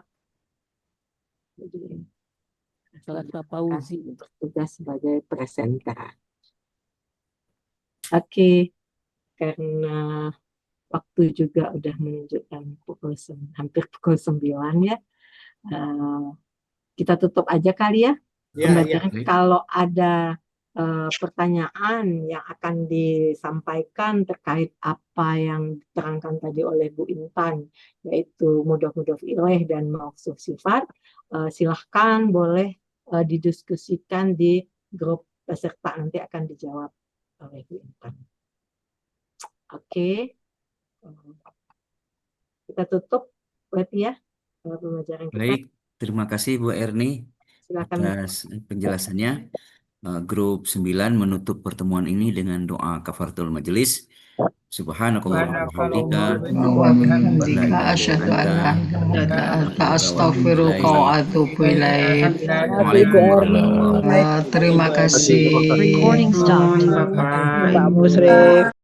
Jadi kelas Fauzi bertugas sebagai presenter. Oke, karena waktu juga udah menunjukkan hampir pukul 9 ya. Kita tutup aja kali ya. Kalau ada pertanyaan yang akan disampaikan terkait apa yang diterangkan tadi oleh Bu Intan, yaitu mudhof ilaih dan mausuf sifat, silahkan boleh didiskusikan di grup peserta, nanti akan dijawab oleh Bu Intan. Oke. Kita tutup berarti ya pembelajaran kita. Baik, terima kasih Bu Erni atas penjelasannya. Grup 9 menutup pertemuan ini dengan doa kafaratul majelis. Subhanakallahumma wa bihamdika asyhadu an la ilaha illa anta astaghfiruka wa atubu ilaik. Waalaikumsalam warahmatullahi wabarakatuh. Terima kasih. Pak Musrik.